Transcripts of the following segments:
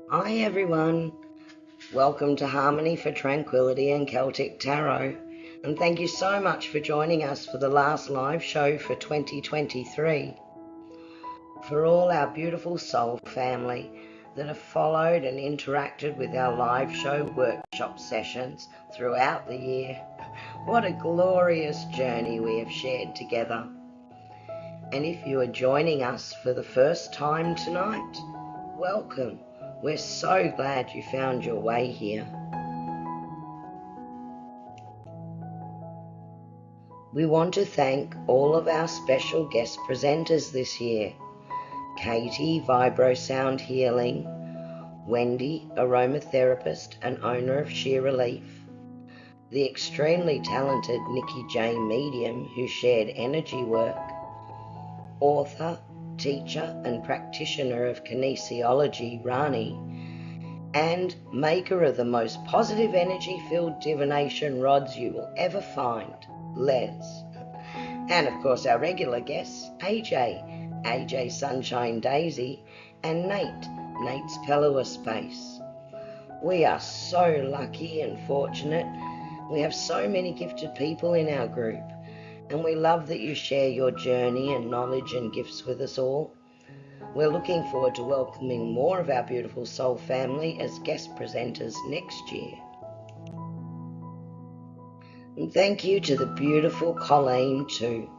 Hi everyone, welcome to Harmony for Tranquility and Celtic Tarot, and thank you so much for joining us for the last live show for 2023. For all our beautiful soul family that have followed and interacted with our live show workshop sessions throughout the year, what a glorious journey we have shared together. And if you are joining us for the first time tonight, welcome. We're so glad you found your way here. We want to thank all of our special guest presenters this year. Katie, Vibrosound Healing, Wendy, aromatherapist and owner of Sheer Relief, the extremely talented Nikki J. Medium, who shared energy work, author, teacher and practitioner of kinesiology, Rani, and maker of the most positive energy-filled divination rods you will ever find, Les. And of course our regular guests, AJ Sunshine Daisy, and Nate's Pellowah Space. We are so lucky and fortunate. We have so many gifted people in our group, and we love that you share your journey and knowledge and gifts with us all. We're looking forward to welcoming more of our beautiful soul family as guest presenters next year. And thank you to the beautiful Colleen too,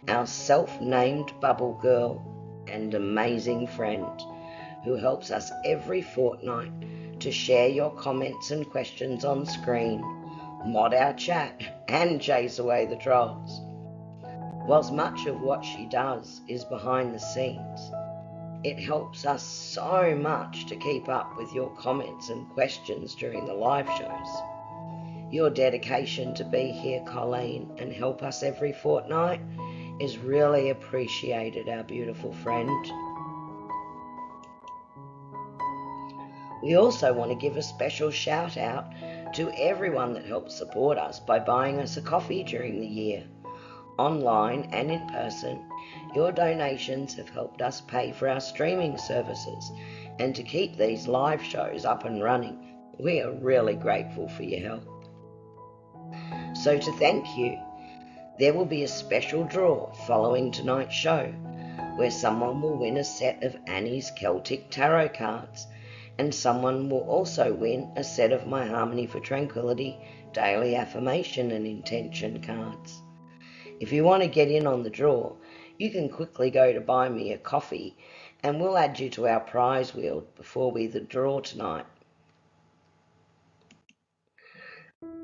our self-named bubble girl and amazing friend, who helps us every fortnight to share your comments and questions on screen, mod our chat and chase away the trolls. Whilst much of what she does is behind the scenes, it helps us so much to keep up with your comments and questions during the live shows. Your dedication to be here, Colleen, and help us every fortnight is really appreciated, our beautiful friend. We also want to give a special shout out to everyone that helps support us by buying us a coffee during the year. Online and in person, your donations have helped us pay for our streaming services and to keep these live shows up and running. We are really grateful for your help. So to thank you, there will be a special draw following tonight's show where someone will win a set of Annie's Celtic Tarot cards, and someone will also win a set of my Harmony for Tranquility Daily Affirmation and Intention cards. If you want to get in on the draw, you can quickly go to buy me a coffee and we'll add you to our prize wheel before we draw tonight.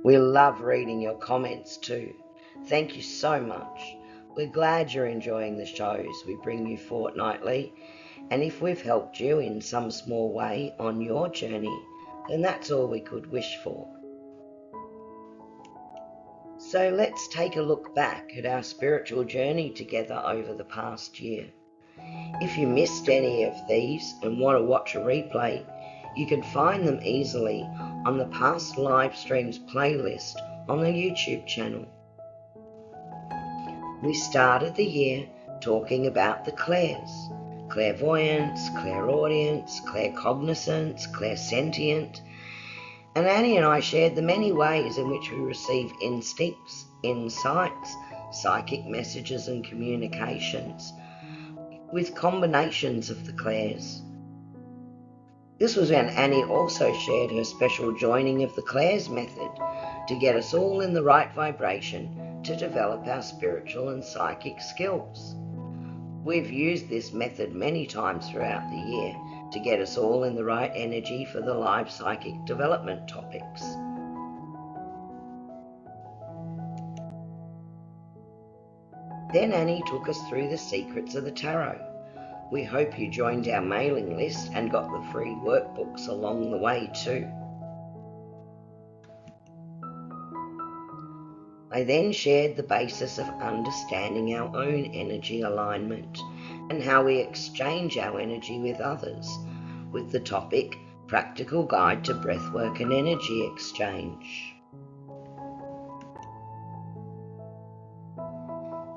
We love reading your comments too. Thank you so much. We're glad you're enjoying the shows we bring you fortnightly, and if we've helped you in some small way on your journey, then that's all we could wish for. So let's take a look back at our spiritual journey together over the past year. If you missed any of these and want to watch a replay, you can find them easily on the past live streams playlist on the YouTube channel. We started the year talking about the clairs: clairvoyance, clairaudience, claircognizance, clairsentient, and Annie and I shared the many ways in which we receive instincts, insights, psychic messages and communications, with combinations of the clairs. This was when Annie also shared her special joining of the clairs method to get us all in the right vibration to develop our spiritual and psychic skills. We've used this method many times throughout the year to get us all in the right energy for the live psychic development topics. Then Annie took us through the secrets of the tarot. We hope you joined our mailing list and got the free workbooks along the way too. I then shared the basis of understanding our own energy alignment and how we exchange our energy with others, with the topic Practical Guide to Breathwork and Energy Exchange.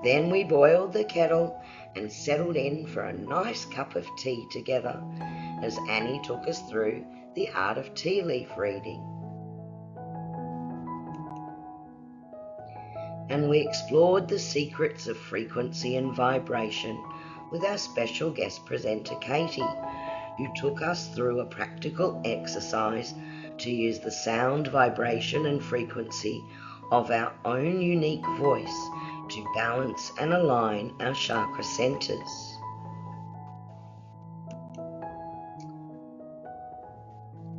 Then we boiled the kettle and settled in for a nice cup of tea together as Annie took us through the art of tea leaf reading. And we explored the secrets of frequency and vibration with our special guest presenter Katie, who took us through a practical exercise to use the sound, vibration and frequency of our own unique voice to balance and align our chakra centers.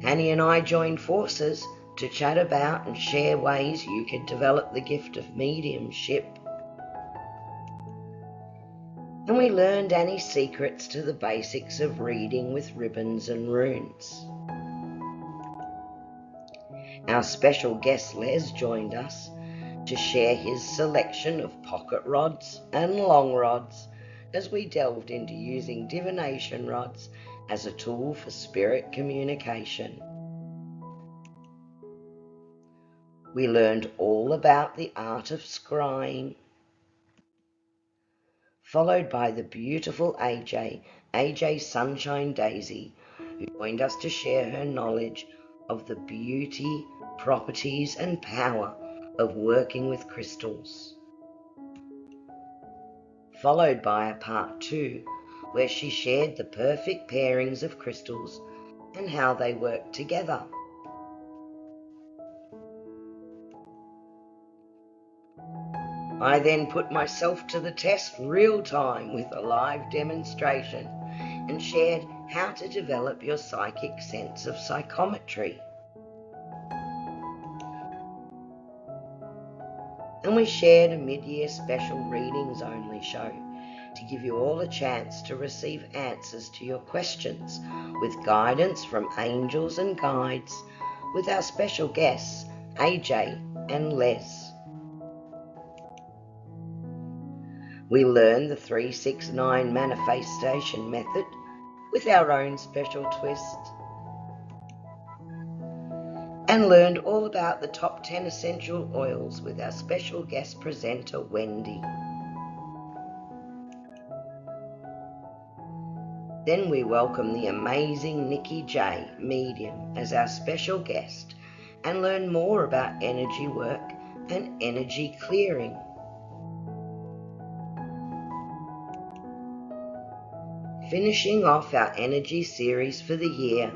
Annie and I joined forces to chat about and share ways you could develop the gift of mediumship. And we learned Annie's secrets to the basics of reading with ribbons and runes. Our special guest Les joined us to share his selection of pocket rods and long rods as we delved into using divination rods as a tool for spirit communication. We learned all about the art of scrying, followed by the beautiful AJ Sunshine Daisy, who joined us to share her knowledge of the beauty, properties and power of working with crystals. Followed by a part 2, where she shared the perfect pairings of crystals and how they work together. I then put myself to the test real time with a live demonstration and shared how to develop your psychic sense of psychometry. And we shared a mid-year special readings only show to give you all a chance to receive answers to your questions with guidance from angels and guides with our special guests AJ and Les. We learned the 369 manifestation method with our own special twist, and learned all about the top 10 essential oils with our special guest presenter Wendy. Then we welcome the amazing Nikki J, medium, as our special guest and learn more about energy work and energy clearing. Finishing off our energy series for the year,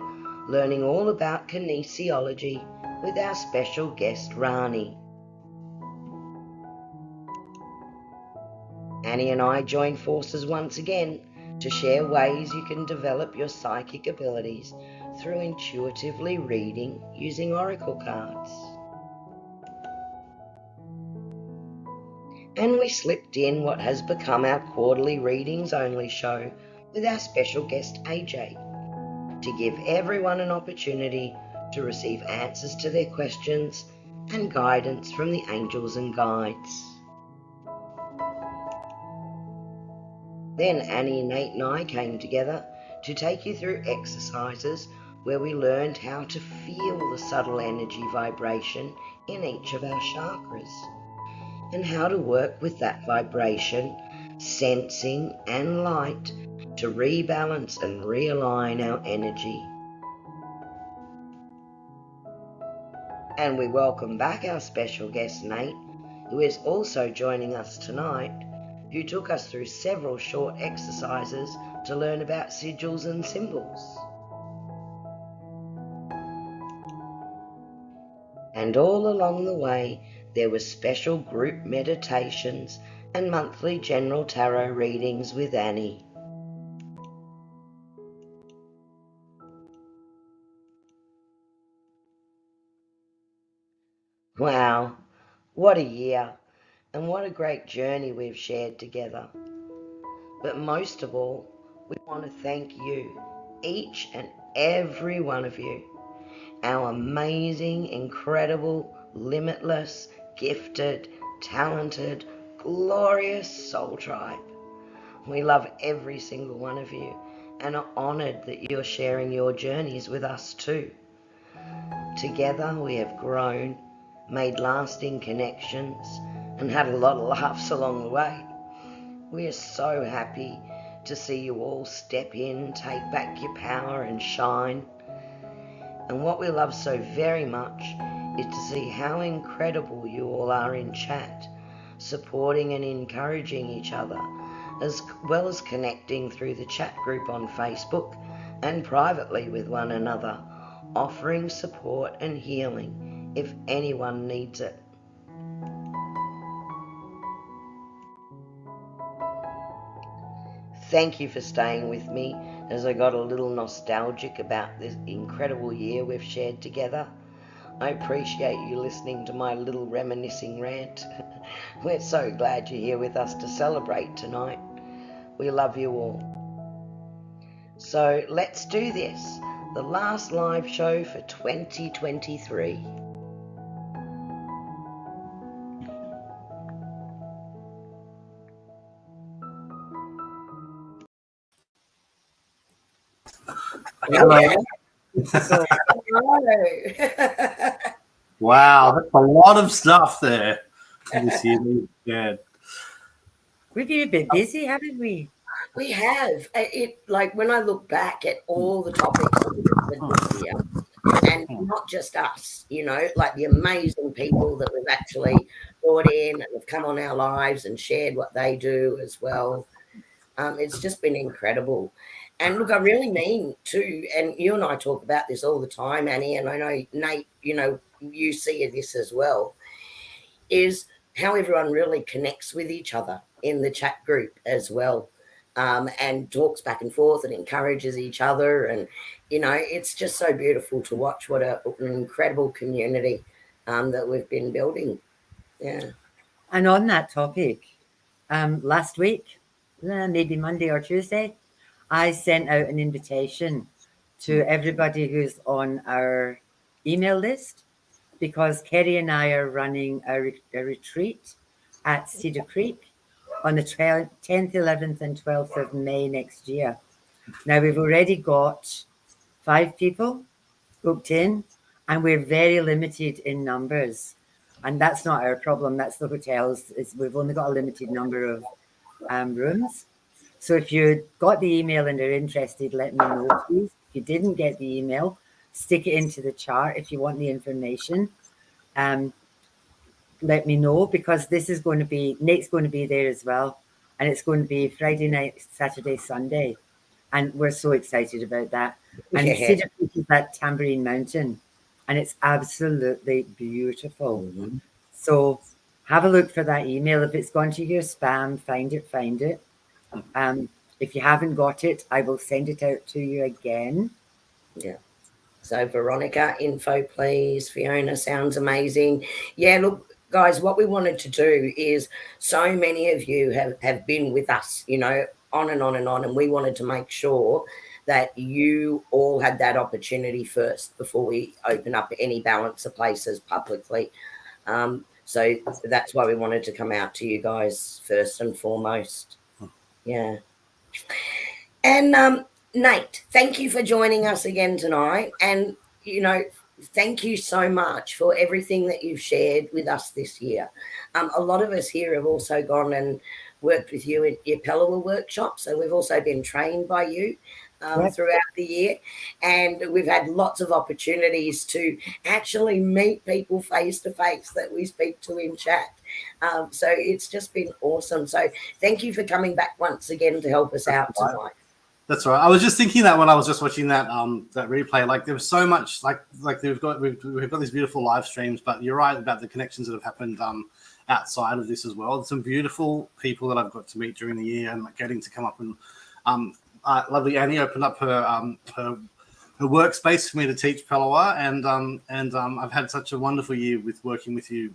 learning all about kinesiology with our special guest Rani. Annie and I joined forces once again to share ways you can develop your psychic abilities through intuitively reading using oracle cards. And we slipped in what has become our quarterly readings only show with our special guest AJ to give everyone an opportunity to receive answers to their questions and guidance from the angels and guides. Then Annie, Nate and I came together to take you through exercises where we learned how to feel the subtle energy vibration in each of our chakras and how to work with that vibration, sensing and light to rebalance and realign our energy. And we welcome back our special guest Nate, who is also joining us tonight, who took us through several short exercises to learn about sigils and symbols. And all along the way, there were special group meditations and monthly general tarot readings with Annie. Wow, what a year, and what a great journey we've shared together. But most of all, we want to thank you, each and every one of you, our amazing, incredible, limitless, gifted, talented, glorious soul tribe. We love every single one of you and are honoured that you're sharing your journeys with us too. Together we have grown, made lasting connections, and had a lot of laughs along the way. We are so happy to see you all step in, take back your power and shine. And what we love so very much is to see how incredible you all are in chat, supporting and encouraging each other, as well as connecting through the chat group on Facebook and privately with one another, offering support and healing if anyone needs it. Thank you for staying with me as I got a little nostalgic about this incredible year we've shared together. I appreciate you listening to my little reminiscing rant. We're so glad you're here with us to celebrate tonight. We love you all. So let's do this. The last live show for 2023. Hello. Wow, that's a lot of stuff there this year. Yeah. We've been a bit busy, haven't we? We have. It like when I look back at all the topics this year, and not just us, you know, like the amazing people that we've actually brought in and have come on our lives and shared what they do as well. It's just been incredible. And look, I really mean too, and you and I talk about this all the time, Annie, and I know Nate, you know, you see this as well, is how everyone really connects with each other in the chat group as well, and talks back and forth and encourages each other. And, you know, it's just so beautiful to watch what an incredible community that we've been building. Yeah. And on that topic, last week, maybe Monday or Tuesday, I sent out an invitation to everybody who's on our email list, because Kerrie and I are running a retreat at Cedar Creek on the 10th, 11th, and 12th of May next year. Now, we've already got 5 people booked in, and we're very limited in numbers. And that's not our problem. That's the hotels. We've only got a limited number of rooms. So if you got the email and are interested, let me know, please. If you didn't get the email, stick it into the chart if you want the information. Let me know, because this is going to be, Nate's going to be there as well. And it's going to be Friday night, Saturday, Sunday. And we're so excited about that. And Cedar Creek is at Tambourine Mountain. And it's absolutely beautiful. Mm-hmm. So have a look for that email. If it's gone to your spam, find it. If you haven't got it, I will send it out to you again. Yeah. So Veronica, info please. Fiona, sounds amazing. Yeah, look, guys, what we wanted to do is, so many of you have been with us, you know, on and on and on. And we wanted to make sure that you all had that opportunity first before we open up any balance of places publicly. So that's why we wanted to come out to you guys first and foremost. Yeah. And Nate, thank you for joining us again tonight. And, you know, thank you so much for everything that you've shared with us this year. A lot of us here have also gone and worked with you at your Pellowah workshop. So we've also been trained by you throughout the year. And we've had lots of opportunities to actually meet people face to face that we speak to in chat. So it's just been awesome. So thank you for coming back once again to help us out tonight. That's right. I was just thinking that when I was just watching that that replay, like there was so much, like we've got these beautiful live streams, but you're right about the connections that have happened outside of this as well. There's some beautiful people that I've got to meet during the year, and getting to come up and lovely Annie opened up her workspace for me to teach Pellowah, and I've had such a wonderful year with working with you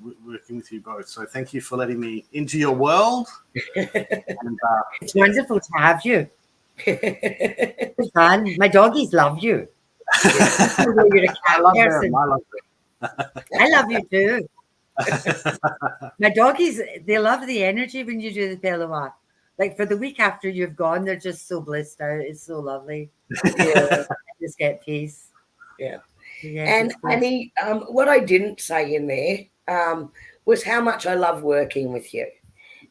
both. So thank you for letting me into your world. And, it's wonderful to have you. It's fun. My doggies love you. You're a cat person. I love you too. My doggies, they love the energy when you do the Pellowah. Like for the week after you've gone, they're just so blissed out. It's so lovely. Yeah. Just get peace. Yeah. And Annie, what I didn't say in there was how much I love working with you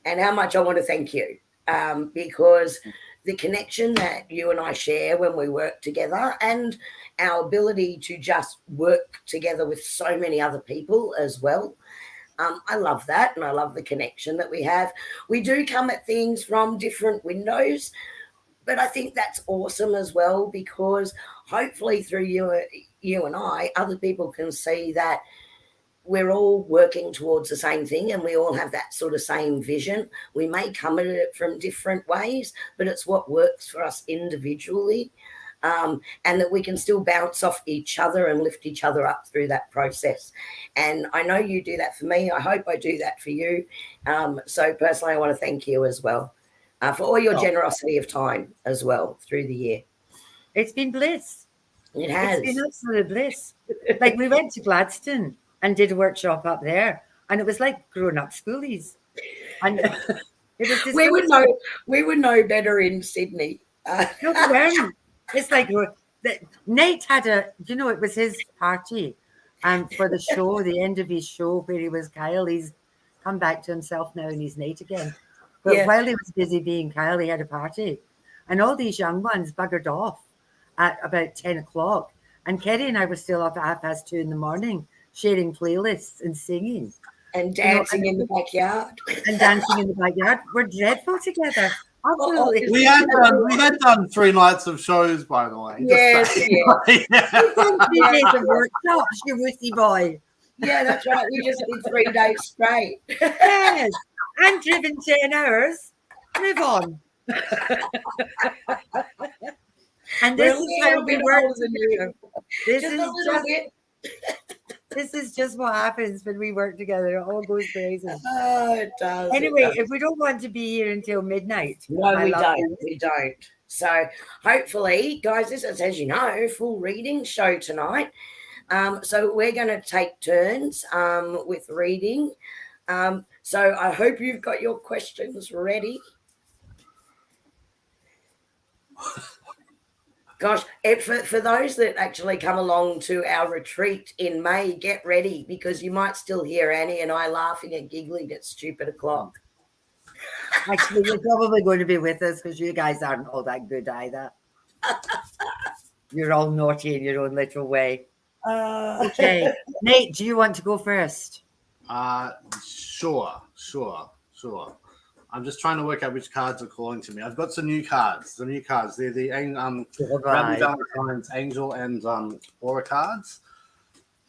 and how much I want to thank you. because the connection that you and I share when we work together, and our ability to just work together with so many other people as well. I love that, and I love the connection that we have. We do come at things from different windows, but I think that's awesome as well, because hopefully through you and I, other people can see that we're all working towards the same thing, and we all have that sort of same vision. We may come at it from different ways, but it's what works for us individually. And that we can still bounce off each other and lift each other up through that process. And I know you do that for me. I hope I do that for you. So personally, I want to thank you as well for all your generosity of time as well through the year. It's been bliss. It has. It's been absolute bliss. Like, we went to Gladstone and did a workshop up there, and it was like grown-up schoolies. And it was we would know better in Sydney. No, we weren't. It's like Nate had it was his party for the show, the end of his show where he was Kyle. He's come back to himself now and he's Nate again. But while he was busy being Kyle, he had a party. And all these young ones buggered off at about 10 o'clock. And Kerrie and I were still up at 2:30 in the morning, sharing playlists and singing. And dancing in the backyard. And dancing in the backyard. We're dreadful together. Absolutely. We had done 3 nights of shows, by the way. Yes, We did the workshops, you wussy boy. Yeah, that's right. We just did 3 days straight. Yes, and driven 10 hours. Move on. And this is how we work. This is just what happens when we work together. It all goes crazy. Oh, it does. Anyway, if we don't want to be here until midnight. No, we don't. We don't. So hopefully, guys, this is, as you know, full reading show tonight. So we're going to take turns with reading. So I hope you've got your questions ready. Gosh, for those that actually come along to our retreat in May, get ready, because you might still hear Annie and I laughing and giggling at stupid o'clock. Actually, you're probably going to be with us because you guys aren't all that good either. You're all naughty in your own little way. Okay. Nate, do you want to go first? Sure. I'm just trying to work out which cards are calling to me. I've got some new cards. They're the Valentine's Angel and Aura cards.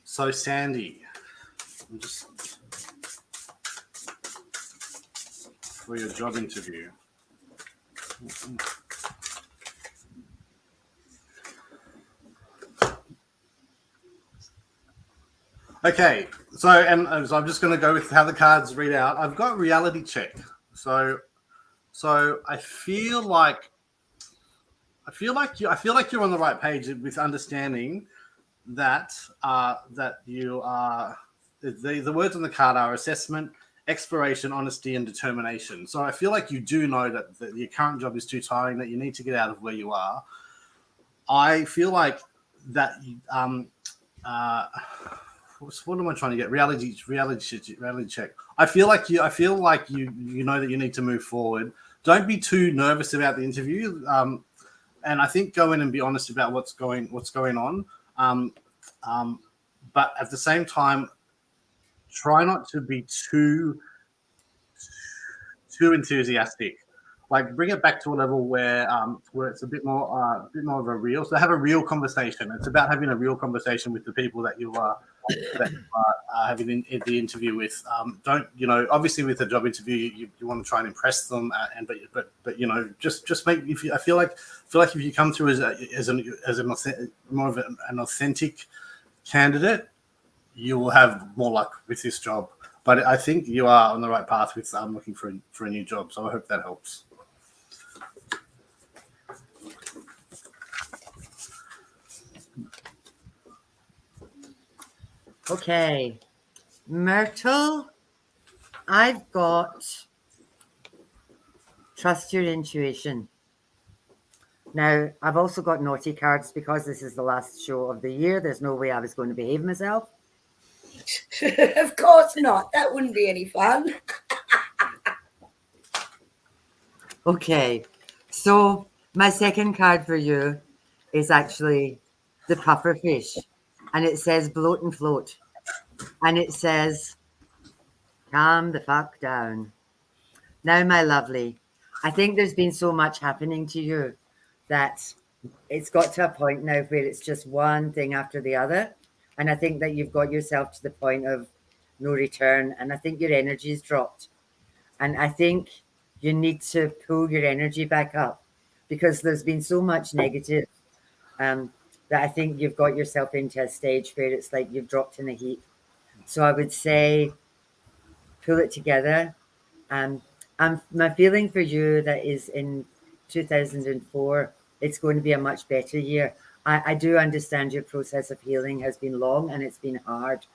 So Sandy, I'm just for your job interview. Okay, so I'm just going to go with how the cards read out. I've got reality check. So I feel like you're on the right page with understanding that you are the words on the card are assessment, exploration, honesty, and determination. So I feel like you do know that your current job is too tiring, that you need to get out of where you are. I feel like that what am I trying to get? Reality check. I feel like you know that you need to move forward. Don't be too nervous about the interview. And I think go in and be honest about what's going on. But at the same time, try not to be too enthusiastic. Like, bring it back to a level where it's a bit more of a real. So have a real conversation. It's about having a real conversation with the people that you are having the interview with. Don't, obviously with a job interview you want to try and impress them, but just make. I feel like if you come through as more of an authentic candidate, you will have more luck with this job. But I think you are on the right path with looking for a new job. So I hope that helps. Okay. Myrtle, I've got trust your intuition. Now, I've also got naughty cards because this is the last show of the year. There's no way I was going to behave myself. Of course not. That wouldn't be any fun. Okay, so my second card for you is actually the pufferfish, and it says bloat and float, and it says calm the fuck down. Now, my lovely, I think there's been so much happening to you that it's got to a point now where it's just one thing after the other. And I think that you've got yourself to the point of no return. And I think your energy's dropped. And I think you need to pull your energy back up because there's been so much negative that I think you've got yourself into a stage where it's like you've dropped in a heap. So I would say pull it together. Um, my feeling for you that is in 2004, it's going to be a much better year. I do understand your process of healing has been long and it's been hard,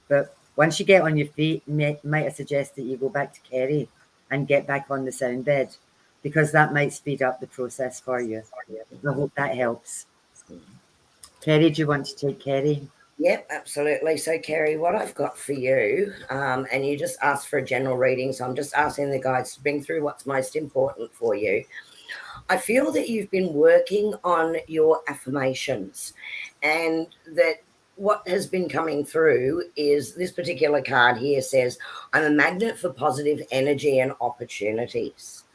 but once you get on your feet, might I suggest that you go back to Kerrie and get back on the sound bed because that might speed up the process for you. I hope that helps. Kerrie, do you want to take Kerrie? Yep, absolutely. So, Kerrie, what I've got for you, and you just asked for a general reading, so I'm just asking the guides to bring through what's most important for you. I feel that you've been working on your affirmations, and that what has been coming through is this particular card here says, I'm a magnet for positive energy and opportunities.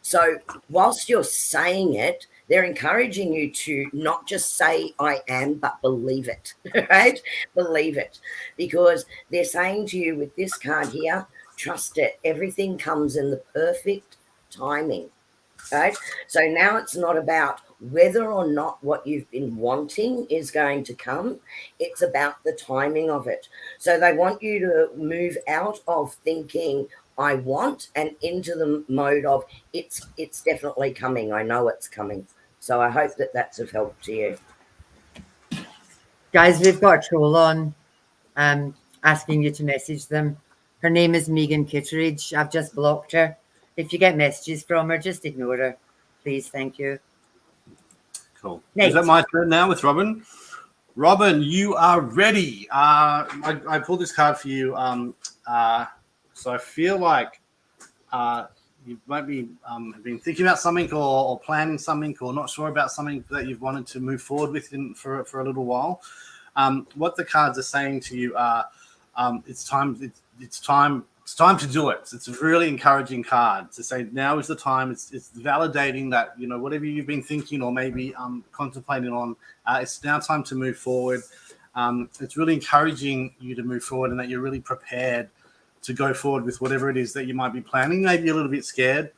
So whilst you're saying it, they're encouraging you to not just say I am, but believe it, right? Believe it. Because they're saying to you with this card here, trust it. Everything comes in the perfect timing, right? So now it's not about whether or not what you've been wanting is going to come. It's about the timing of it. So they want you to move out of thinking, I want, and into the mode of it's definitely coming. I know it's coming. So I hope that that's of help to you. Guys, we've got a troll on asking you to message them. Her name is Megan Kitteridge. I've just blocked her. If you get messages from her, just ignore her. Please, thank you. Cool. Nate. Is that my turn now with Robin? Robin, you are ready. I pulled this card for you. So I feel like you might be have been thinking about something or planning something or not sure about something that you've wanted to move forward with for a little while. What the cards are saying to you are it's time to do it. It's a really encouraging card to say now is the time. It's validating that, you know, whatever you've been thinking or maybe contemplating on, it's now time to move forward. It's really encouraging you to move forward and that you're really prepared to go forward with whatever it is that you might be planning. Maybe a little bit scared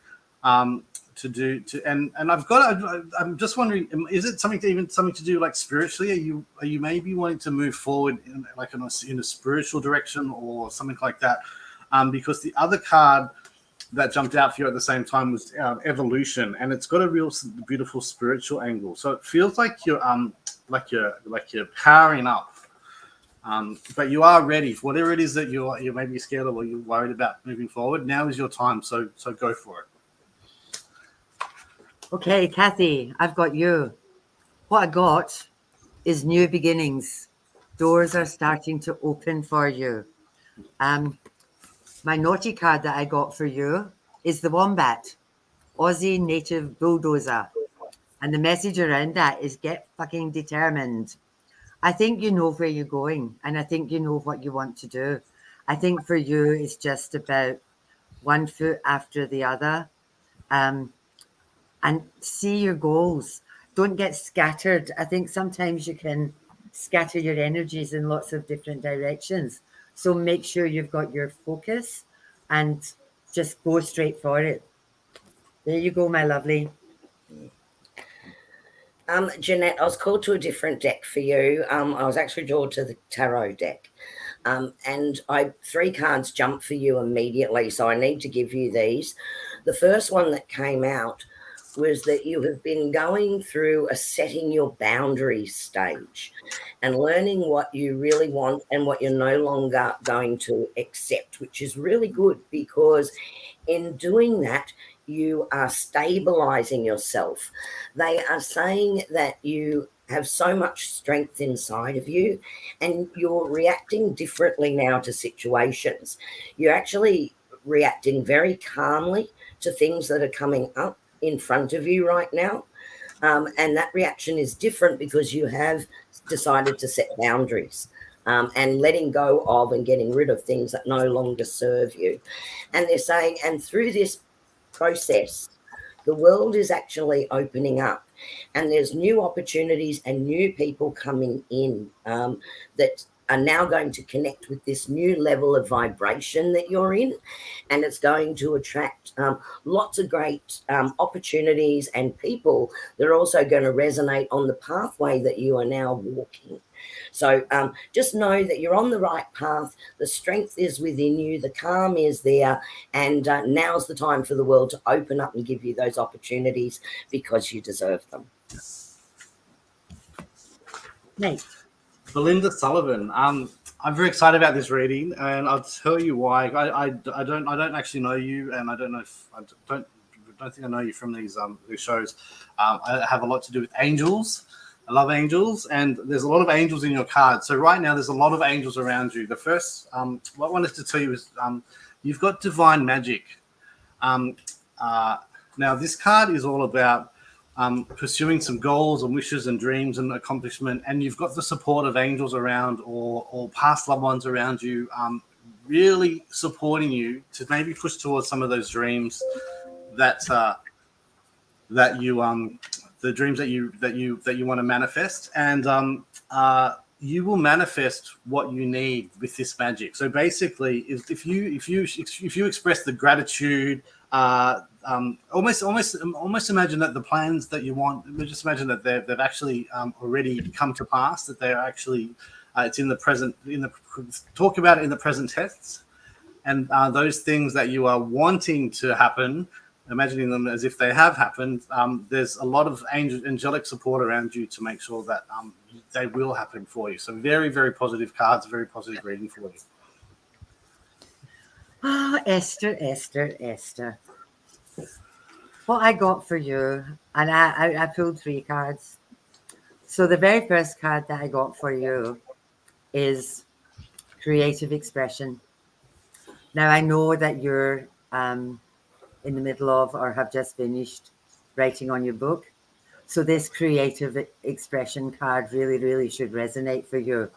to do. And I'm just wondering, is it something to do like spiritually? Are you maybe wanting to move forward in a spiritual direction or something like that? Because the other card that jumped out for you at the same time was evolution, and it's got a real beautiful spiritual angle. So it feels like you're powering up. But you are ready for whatever it is that you're maybe scared of or you're worried about moving forward. Now is your time, so go for it. Okay, Kathy, I've got you. What I got is new beginnings. Doors are starting to open for you. My naughty card that I got for you is the Wombat, Aussie Native Bulldozer. And the message around that is get fucking determined. I think you know where you're going, and I think you know what you want to do. I think for you, it's just about one foot after the other, and see your goals. Don't get scattered. I think sometimes you can scatter your energies in lots of different directions. So make sure you've got your focus and just go straight for it. There you go, my lovely. Jeanette, I was called to a different deck for you. I was actually drawn to the tarot deck. And 3 cards jumped for you immediately, so I need to give you these. The first one that came out was that you have been going through a setting your boundaries stage and learning what you really want and what you're no longer going to accept, which is really good because in doing that, you are stabilizing yourself. They are saying that you have so much strength inside of you and you're reacting differently now to situations. You're actually reacting very calmly to things that are coming up in front of you right now. And that reaction is different because you have decided to set boundaries and letting go of and getting rid of things that no longer serve you. And they're saying, and through this process, the world is actually opening up and there's new opportunities and new people coming in that are now going to connect with this new level of vibration that you're in, and it's going to attract lots of great opportunities and people that are also going to resonate on the pathway that you are now walking. So just know that you're on the right path. The strength is within you. The calm is there. And now's the time for the world to open up and give you those opportunities because you deserve them. Nate. Belinda Sullivan. I'm very excited about this reading, and I'll tell you why. I don't actually know you, and I don't know if I don't think I know you from these shows. I have a lot to do with angels. I love angels, and there's a lot of angels in your card. So right now, there's a lot of angels around you. The first, what I wanted to tell you is you've got divine magic. Now, this card is all about pursuing some goals and wishes and dreams and accomplishment, and you've got the support of angels around or past loved ones around you, really supporting you to maybe push towards some of those dreams that you the dreams that you want to manifest, and you will manifest what you need with this magic. So basically, if you express the gratitude, almost imagine that the plans that you want, just imagine that they've actually already come to pass, that they're actually it's in the present, talk about it in the present tense, and those things that you are wanting to happen, imagining them as if they have happened, there's a lot of angelic support around you to make sure that they will happen for you. So very, very positive cards, very positive reading for you. Oh, Esther. What I got for you, and I pulled 3 cards. So the very first card that I got for you is creative expression. Now, I know that you're in the middle of or have just finished writing on your book. So this creative expression card really, really should resonate for you.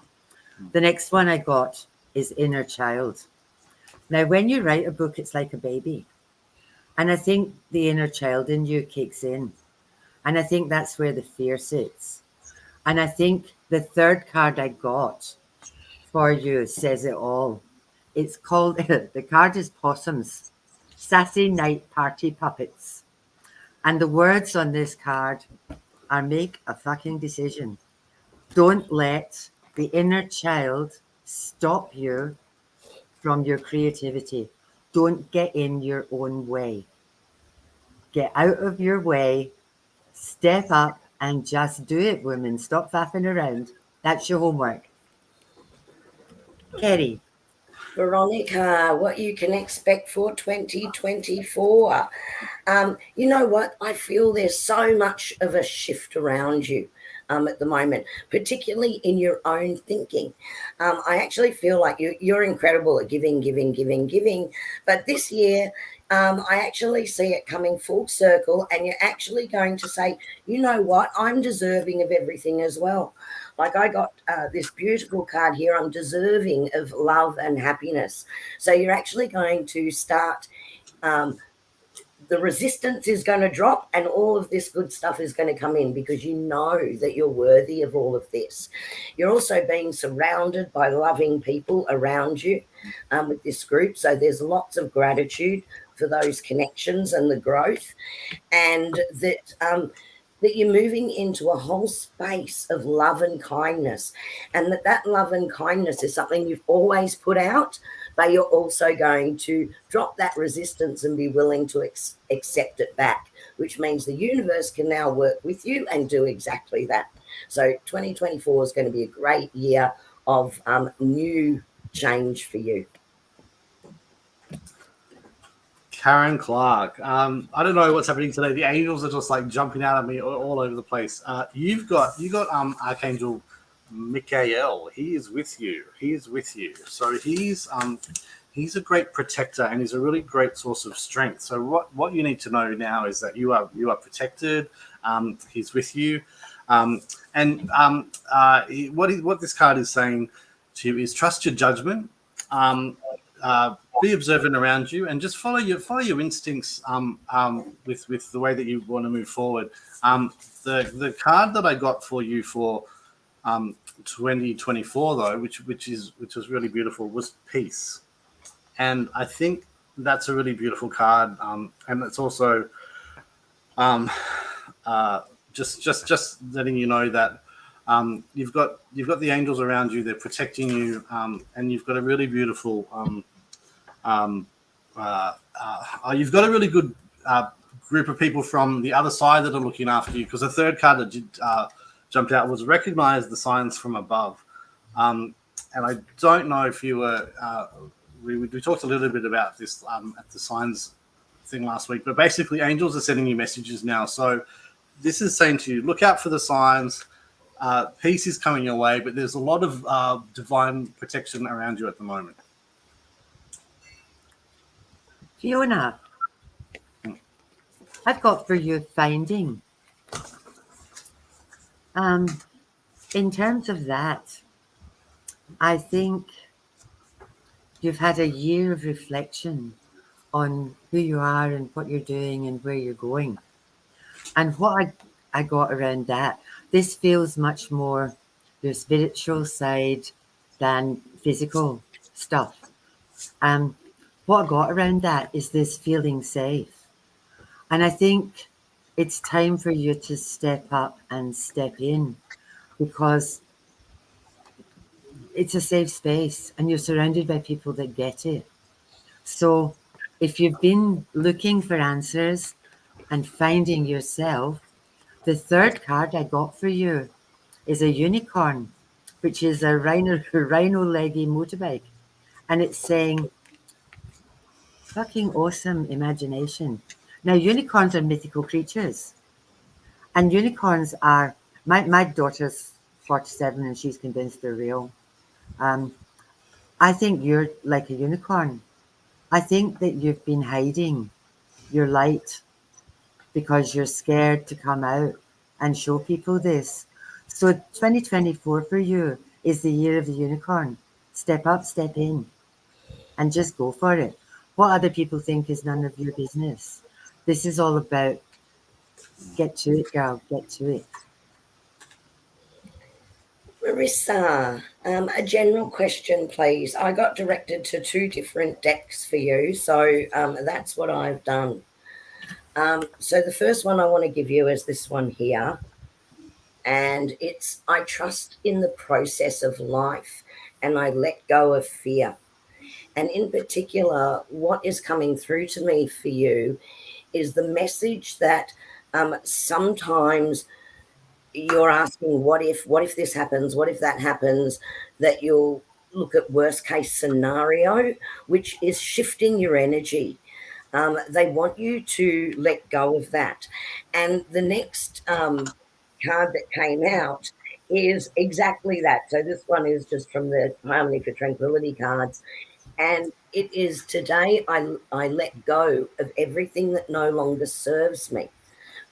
The next one I got is inner child. Now, when you write a book, it's like a baby. And I think the inner child in you kicks in. And I think that's where the fear sits. And I think the third card I got for you says it all. It's called, the card is Possums, Sassy Night Party Puppets. And the words on this card are make a fucking decision. Don't let the inner child stop you from your creativity. Don't get in your own way. Get out of your way, step up and just do it, women. Stop faffing around. That's your homework. Kerrie. Veronica, what you can expect for 2024. You know what? I feel there's so much of a shift around you at the moment, particularly in your own thinking. I actually feel like you're incredible at giving. But this year, I actually see it coming full circle, and you're actually going to say, you know what? I'm deserving of everything as well. Like I got this beautiful card here. I'm deserving of love and happiness. So you're actually going to start, the resistance is going to drop and all of this good stuff is going to come in because you know that you're worthy of all of this. You're also being surrounded by loving people around you with this group. So there's lots of gratitude for those connections and the growth, and that you're moving into a whole space of love and kindness, and that love and kindness is something you've always put out, but you're also going to drop that resistance and be willing to accept it back, which means the universe can now work with you and do exactly that. So 2024 is going to be a great year of new change for you. Karen Clark. I don't know what's happening today. The angels are just like jumping out at me all over the place. You got Archangel Michael. He is with you. So he's he's a great protector and he's a really great source of strength. So what you need to know now is that you are protected. He's with you, what this card is saying to you is trust your judgment, be observant around you, and just follow your instincts with the way that you want to move forward. The card that I got for you for 2024 though, which was really beautiful, was peace. And I think that's a really beautiful card, and it's also just letting you know that you've got the angels around you. They're protecting you, and you've got a really beautiful you've got a really good group of people from the other side that are looking after you, because the third card that jumped out was recognize the signs from above. And I don't know if you were we talked a little bit about this at the signs thing last week, but basically angels are sending you messages now. So this is saying to you, look out for the signs. Peace is coming your way, but there's a lot of divine protection around you at the moment. Fiona, I've got for you finding. In terms of that, I think you've had a year of reflection on who you are and what you're doing and where you're going. And what I got around that, this feels much more your spiritual side than physical stuff. What I got around that is this feeling safe. And I think it's time for you to step up and step in, because it's a safe space and you're surrounded by people that get it. So if you've been looking for answers and finding yourself, the third card I got for you is a unicorn, which is a rhino-leggy motorbike. And it's saying, fucking awesome imagination. Now, unicorns are mythical creatures. And unicorns are, my daughter's 47 and she's convinced they're real. I think you're like a unicorn. I think that you've been hiding your light because you're scared to come out and show people this. So 2024 for you is the year of the unicorn. Step up, step in, and just go for it. What other people think is none of your business. This is all about get to it, girl, get to it. Marissa, a general question, please. I got directed to 2 different decks for you, so that's what I've done. So the first one I want to give you is this one here, and it's I trust in the process of life and I let go of fear. And in particular, what is coming through to me for you is the message that sometimes you're asking, what if this happens? What if that happens? That you'll look at worst case scenario, which is shifting your energy. They want you to let go of that. And the next card that came out is exactly that. So this one is just from the Harmony for Tranquility cards. And it is today I let go of everything that no longer serves me.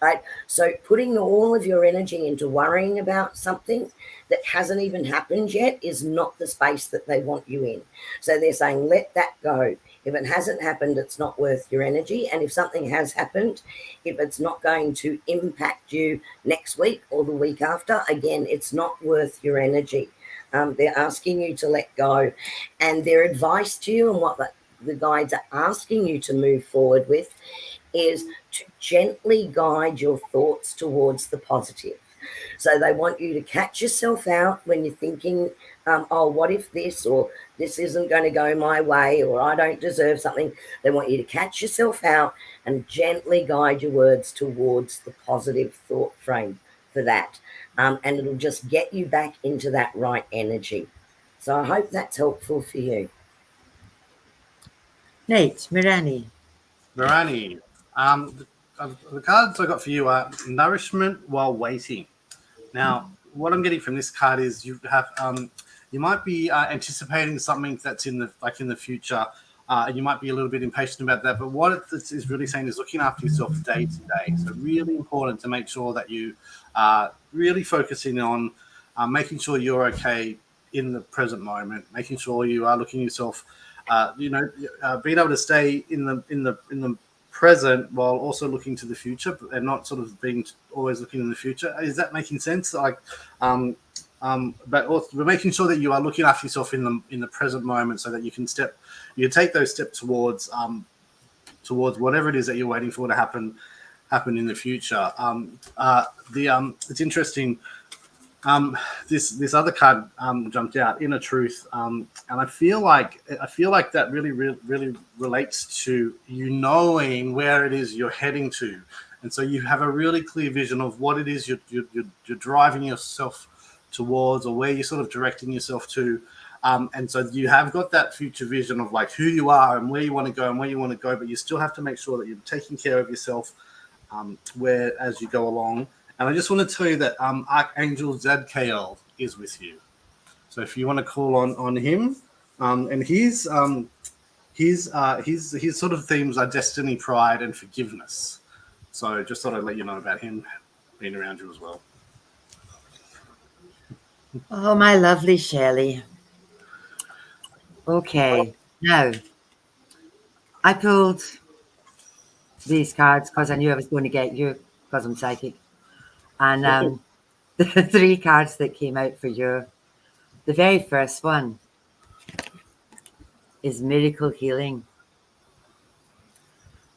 Right? So putting all of your energy into worrying about something that hasn't even happened yet is not the space that they want you in. So they're saying, let that go. If it hasn't happened, it's not worth your energy. And if something has happened, if it's not going to impact you next week or the week after, again, it's not worth your energy. They're asking you to let go. And their advice to you and what the guides are asking you to move forward with is to gently guide your thoughts towards the positive. So they want you to catch yourself out when you're thinking, oh, what if this, or this isn't going to go my way, or I don't deserve something. They want you to catch yourself out and gently guide your words towards the positive thought frame for that. And it'll just get you back into that right energy. So I hope that's helpful for you. Nate, Mirani. Mirani, the cards I got for you are nourishment while waiting. Now, what I'm getting from this card is you have you might be anticipating something that's in the future, and you might be a little bit impatient about that. But what it is really saying is looking after yourself day to day. So really important to make sure that you are really focusing on making sure you're okay in the present moment, making sure you are looking at yourself, being able to stay in the present while also looking to the future and not sort of being always looking in the future. Is that making sense? But also making sure that you are looking after yourself in the present moment, so that you can take those steps towards whatever it is that you're waiting for to happen in the future. It's interesting. This other card jumped out, Inner Truth, and I feel like that really relates to you knowing where it is you're heading to, and so you have a really clear vision of what it is you're driving yourself towards, or where you're sort of directing yourself to, and so you have got that future vision of like who you are and where you want to go, but you still have to make sure that you're taking care of yourself as you go along. And I just want to tell you that Archangel Zadkiel is with you. So if you want to call on him, and his sort of themes are destiny, pride, and forgiveness. So just thought I'd let you know about him being around you as well. Oh, my lovely Shelley. Okay, now I pulled these cards because I knew I was going to get you because I'm psychic. And the 3 cards that came out for you, the very first one is Miracle Healing.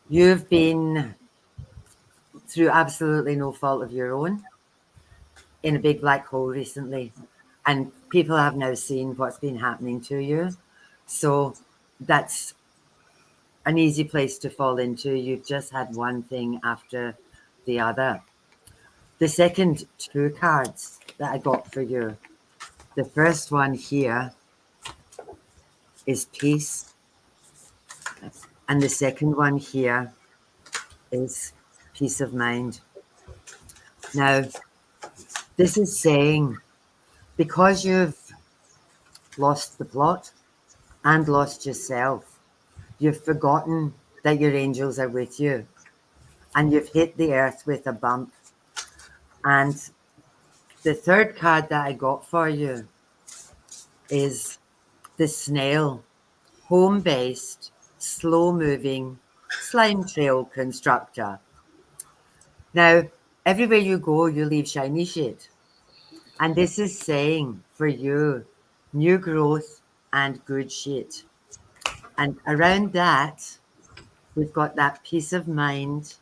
You've been through absolutely no fault of your own in a big black hole recently, and people have now seen what's been happening to you. So that's an easy place to fall into. You've just had one thing after the other. The second 2 cards that I got for you, the first one here is peace, and the second one here is peace of mind. Now, this is saying because you've lost the plot and lost yourself, you've forgotten that your angels are with you, and you've hit the earth with a bump. And the third card that I got for you is the snail, home-based, slow-moving slime trail constructor. Now, everywhere you go, you leave shiny shit. And this is saying for you, new growth and good shit. And around that, we've got that peace of mind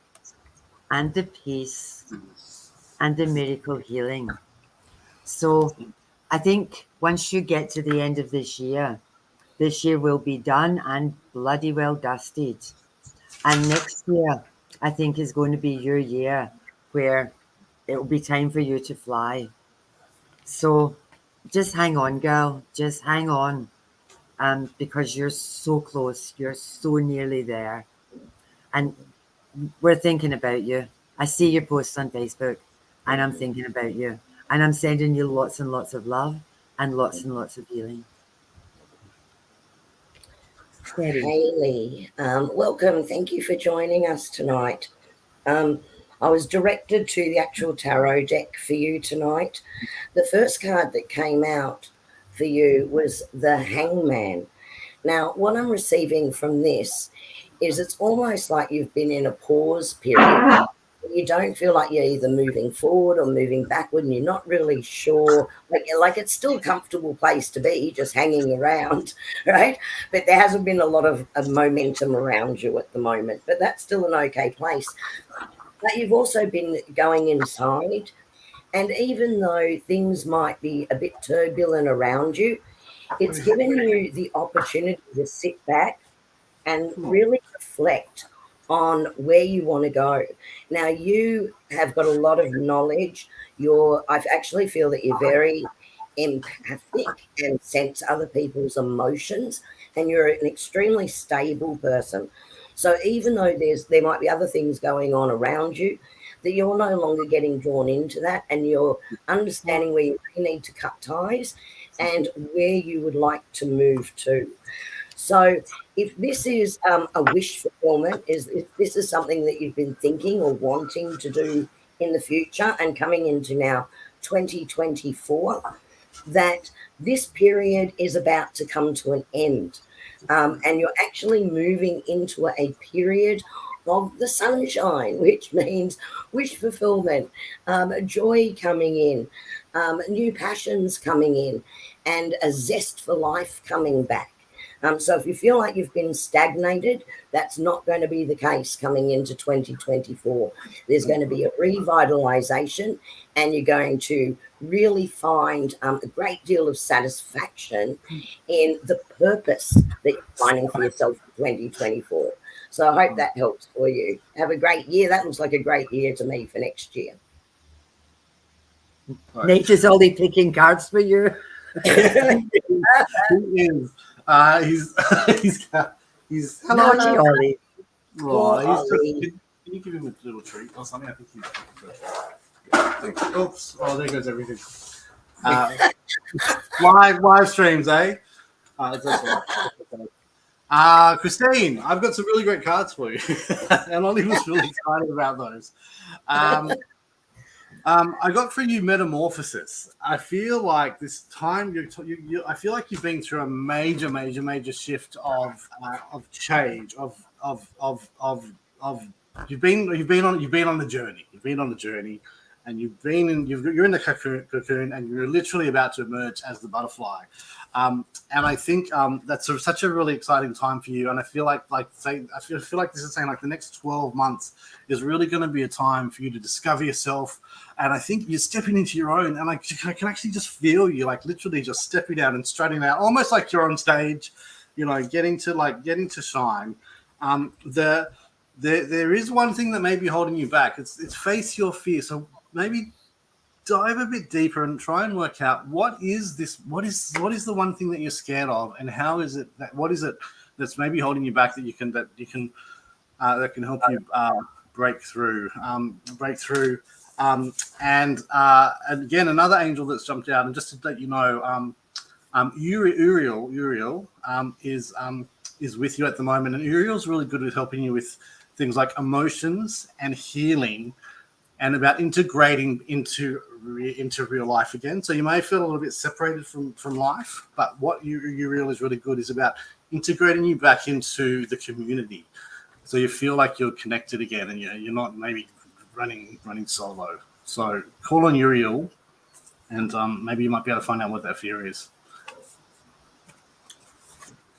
and the peace and the miracle healing. So I think once you get to the end of this year will be done and bloody well dusted. And next year, I think, is going to be your year where it will be time for you to fly. So just hang on, girl. Just hang on. Because you're so close. You're so nearly there. And we're thinking about you. I see your posts on Facebook, and I'm thinking about you. And I'm sending you lots and lots of love and lots of healing. Steady. Hayley, welcome. Thank you for joining us tonight. I was directed to the actual tarot deck for you tonight. The first card that came out for you was the Hangman. Now, what I'm receiving from this is it's almost like you've been in a pause period. You don't feel like you're either moving forward or moving backward, and you're not really sure. Like it's still a comfortable place to be, just hanging around, right? But there hasn't been a lot of momentum around you at the moment, but that's still an okay place. But you've also been going inside, and even though things might be a bit turbulent around you, it's given you the opportunity to sit back and really reflect on where you want to go. Now, you have got a lot of knowledge. I actually feel that you're very empathic and sense other people's emotions, and you're an extremely stable person. So even though there might be other things going on around you, that you're no longer getting drawn into that, and you're understanding where you need to cut ties and where you would like to move to. So if this is a wish fulfillment, if this is something that you've been thinking or wanting to do in the future and coming into now 2024, that this period is about to come to an end. And you're actually moving into a period of the sunshine, which means wish fulfillment, joy coming in, new passions coming in, and a zest for life coming back. So if you feel like you've been stagnated, that's not going to be the case coming into 2024. There's going to be a revitalization, and you're going to really find a great deal of satisfaction in the purpose that you're finding for yourself for 2024. So I hope that helps for you. Have a great year. That looks like a great year to me for next year. Nate is only picking cards for you. He is. He's hello. Naughty Ollie. Can you give him a little treat or something? I think he's. Oops! Oh, there goes everything. Live streams, eh? Christine, I've got some really great cards for you, and Ollie was really excited about those. I got for you Metamorphosis. I feel like this time I feel like you've been through a major shift of change of you've been on the journey. You've been on the journey, and you're in the cocoon, and you're literally about to emerge as the butterfly. And I think that's such a really exciting time for you. And I feel like I feel like this is saying like the next 12 months is really going to be a time for you to discover yourself. And I think you're stepping into your own. And I can actually just feel you like literally just stepping out and strutting out, almost like you're on stage, getting to shine. There is one thing that may be holding you back. It's face your fear. So maybe dive a bit deeper and try and work out what is the one thing that you're scared of, and how is it what is it that's maybe holding you back that can help you break through. And again, another angel that's jumped out, and just to let you know, Uriel is with you at the moment, and Uriel's really good at helping you with things like emotions and healing, and about integrating into real life again. So you may feel a little bit separated from life, but what Uriel is really good is about integrating you back into the community, so you feel like you're connected again, and you're not maybe running solo. So call on Uriel, and maybe you might be able to find out what that fear is.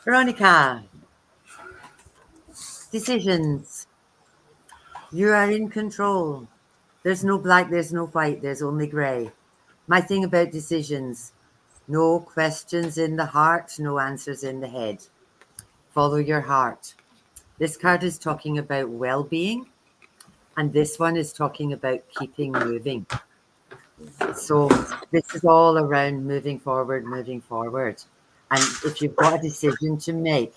Veronica, decisions. You are in control. There's no black, there's no white, there's only grey. My thing about decisions, no questions in the heart, no answers in the head. Follow your heart. This card is talking about well-being, and this one is talking about keeping moving. So this is all around moving forward. And if you've got a decision to make,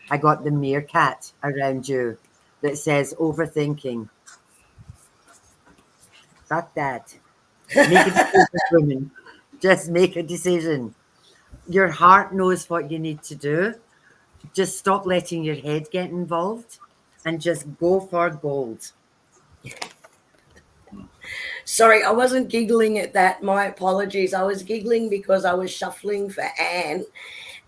I got the meerkat around you that says overthinking. Fuck that. Make a decision, woman. Just make a decision. Your heart knows what you need to do. Just stop letting your head get involved and just go for gold. Sorry, I wasn't giggling at that. My apologies. I was giggling because I was shuffling for Anne,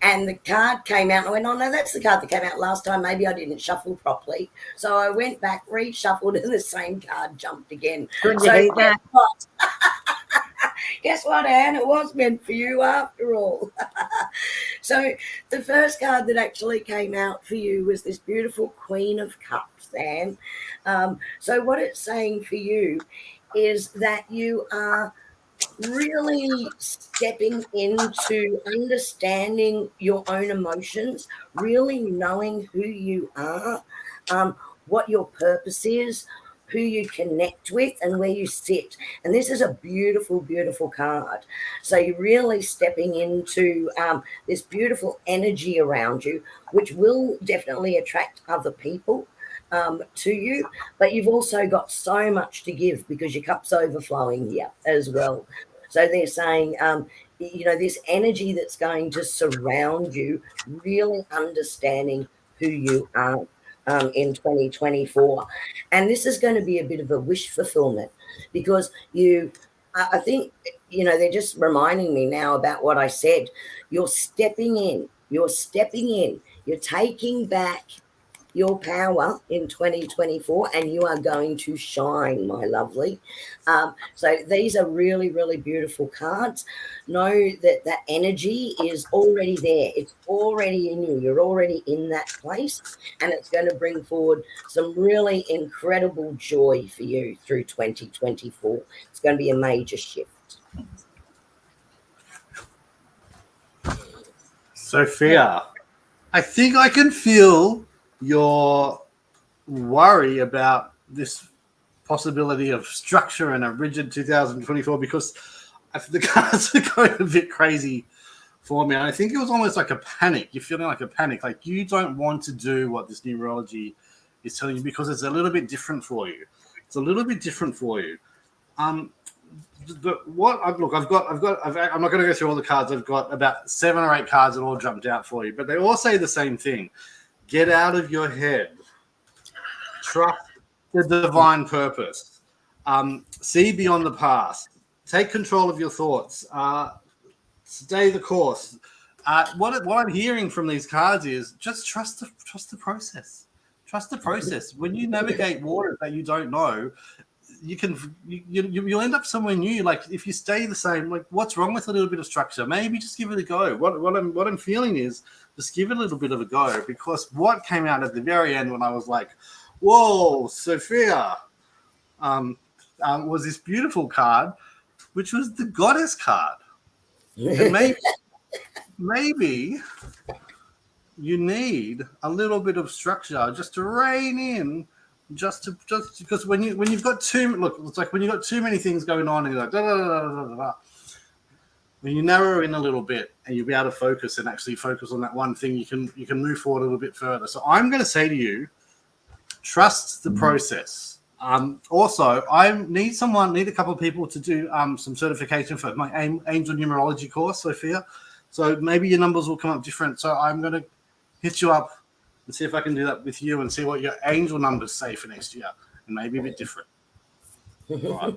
and the card came out. I went, oh, no, that's the card that came out last time. Maybe I didn't shuffle properly. So I went back, reshuffled, and the same card jumped again. Couldn't you hate that? Guess what, Anne? It was meant for you after all. So the first card that actually came out for you was this beautiful Queen of Cups, Anne. So what it's saying for you is that you are really stepping into understanding your own emotions, really knowing who you are, what your purpose is, who you connect with, and where you sit. And this is a beautiful, beautiful card. So you're really stepping into this beautiful energy around you, which will definitely attract other people to you, but you've also got so much to give because your cup's overflowing here as well. So they're saying this energy that's going to surround you, really understanding who you are in 2024. And this is going to be a bit of a wish fulfillment, because I think, they're just reminding me now about what I said. You're stepping in, you're taking back your power in 2024, and you are going to shine, my lovely. So these are really, really beautiful cards. Know that that energy is already there. It's already in you. You're already in that place, and it's going to bring forward some really incredible joy for you through 2024. It's going to be a major shift. Sophia, I think I can feel your worry about this possibility of structure in a rigid 2024, because the cards are going a bit crazy for me. And I think it was almost like a panic. You're feeling like a panic, like you don't want to do what this numerology is telling you because it's a little bit different for you. It's a little bit different for you. I'm not going to go through all the cards. I've got about 7 or 8 cards that all jumped out for you, but they all say the same thing. Get out of your head. Trust the divine purpose. See beyond the past. Take control of your thoughts. Stay the course. What I'm hearing from these cards is just trust the process. Trust the process. When you navigate waters that you don't know, you'll end up somewhere new. Like if you stay the same, like what's wrong with a little bit of structure? Maybe just give it a go. What I'm feeling is just give it a little bit of a go, because what came out at the very end when I was like, whoa, Sophia, was this beautiful card, which was the Goddess card. And maybe you need a little bit of structure just to rein in, just because when you've got it's like when you've got too many things going on and you're like when you narrow in a little bit and you'll be able to focus and actually focus on that one thing, you can move forward a little bit further. So I'm going to say to you, trust the process. Also, I need a couple of people to do some certification for my angel numerology course, Sophia. So maybe your numbers will come up different. So I'm going to hit you up and see if I can do that with you and see what your angel numbers say for next year, and maybe a bit different. All right.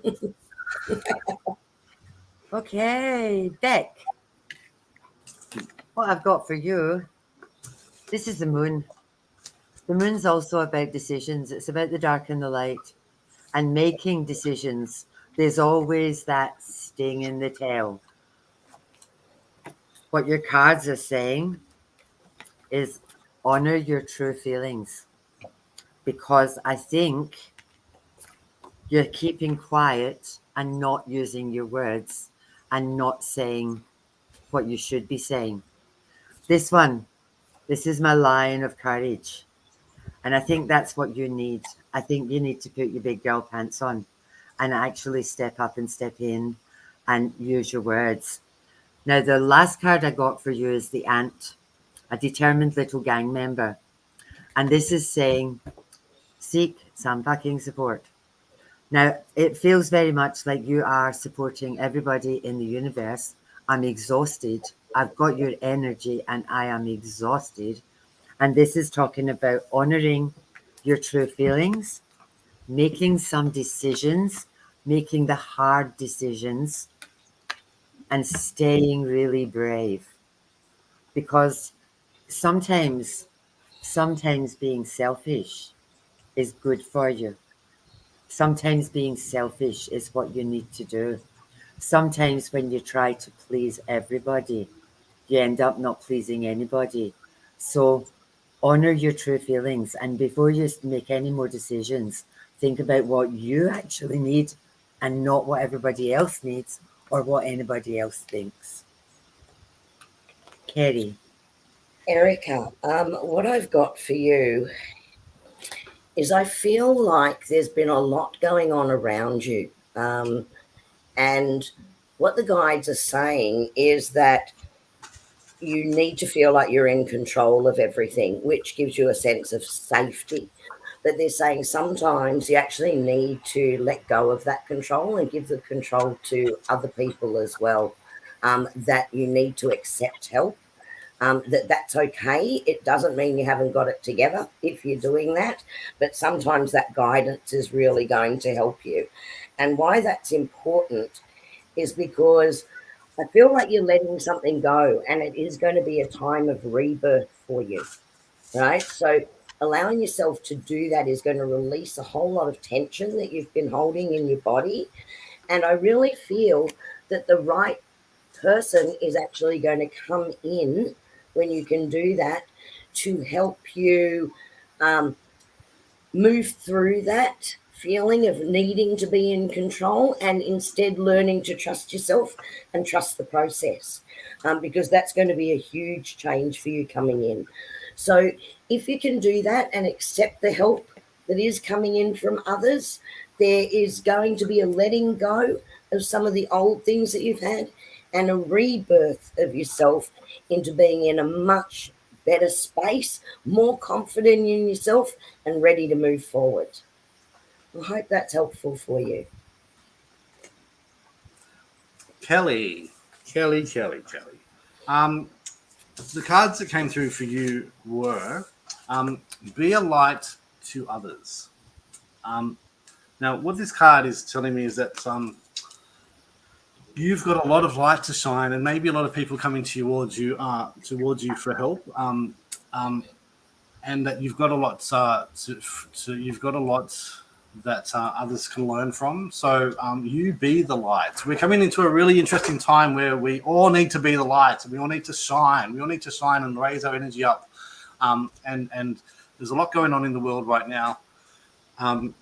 Okay, Beck. What I've got for you, this is the moon. The moon's also about decisions. It's about the dark and the light and making decisions. There's always that sting in the tail. What your cards are saying is honor your true feelings, because I think you're keeping quiet and not using your words and not saying what you should be saying. This is my line of courage. And I think that's what you need. I think you need to put your big girl pants on and actually step up and step in and use your words. Now, the last card I got for you is the Ant, a determined little gang member. And this is saying, seek some fucking support. Now, it feels very much like you are supporting everybody in the universe. I'm exhausted. I've got your energy and I am exhausted. And this is talking about honoring your true feelings, making some decisions, making the hard decisions, and staying really brave. Because sometimes being selfish is good for you. Sometimes being selfish is what you need to do. Sometimes when you try to please everybody, you end up not pleasing anybody. So honor your true feelings, and before you make any more decisions, think about what you actually need and not what everybody else needs or what anybody else thinks. Kerrie. Erica, what I've got for you is I feel like there's been a lot going on around you. And what the guides are saying is that you need to feel like you're in control of everything, which gives you a sense of safety. But they're saying sometimes you actually need to let go of that control and give the control to other people as well. that you need to accept help. That's okay. It doesn't mean you haven't got it together if you're doing that, but sometimes that guidance is really going to help you. And why that's important is because I feel like you're letting something go, and it is going to be a time of rebirth for you, right? So allowing yourself to do that is going to release a whole lot of tension that you've been holding in your body. And I really feel that the right person is actually going to come in when you can do that to help you move through that feeling of needing to be in control and instead learning to trust yourself and trust the process, because that's going to be a huge change for you coming in. So if you can do that and accept the help that is coming in from others, there is going to be a letting go of some of the old things that you've had and a rebirth of yourself into being in a much better space, more confident in yourself and ready to move forward. I hope that's helpful for you. Kelly. The cards that came through for you were be a light to others. Now, what this card is telling me is that you've got a lot of light to shine, and maybe a lot of people coming towards you for help, and that you've got a lot that others can learn from. So you be the light. We're coming into a really interesting time where we all need to be the light. We all need to shine. We all need to shine and raise our energy up. And there's a lot going on in the world right now. And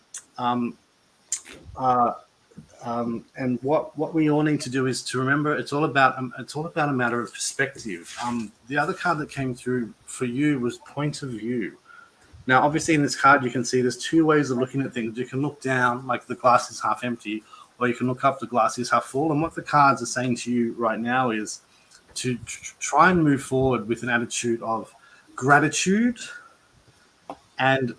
what we all need to do is to remember it's all about a matter of perspective. The other card that came through for you was point of view. Now, obviously, in this card, you can see there's two ways of looking at things. You can look down, like the glass is half empty, or you can look up, the glass is half full. And what the cards are saying to you right now is to try and move forward with an attitude of gratitude and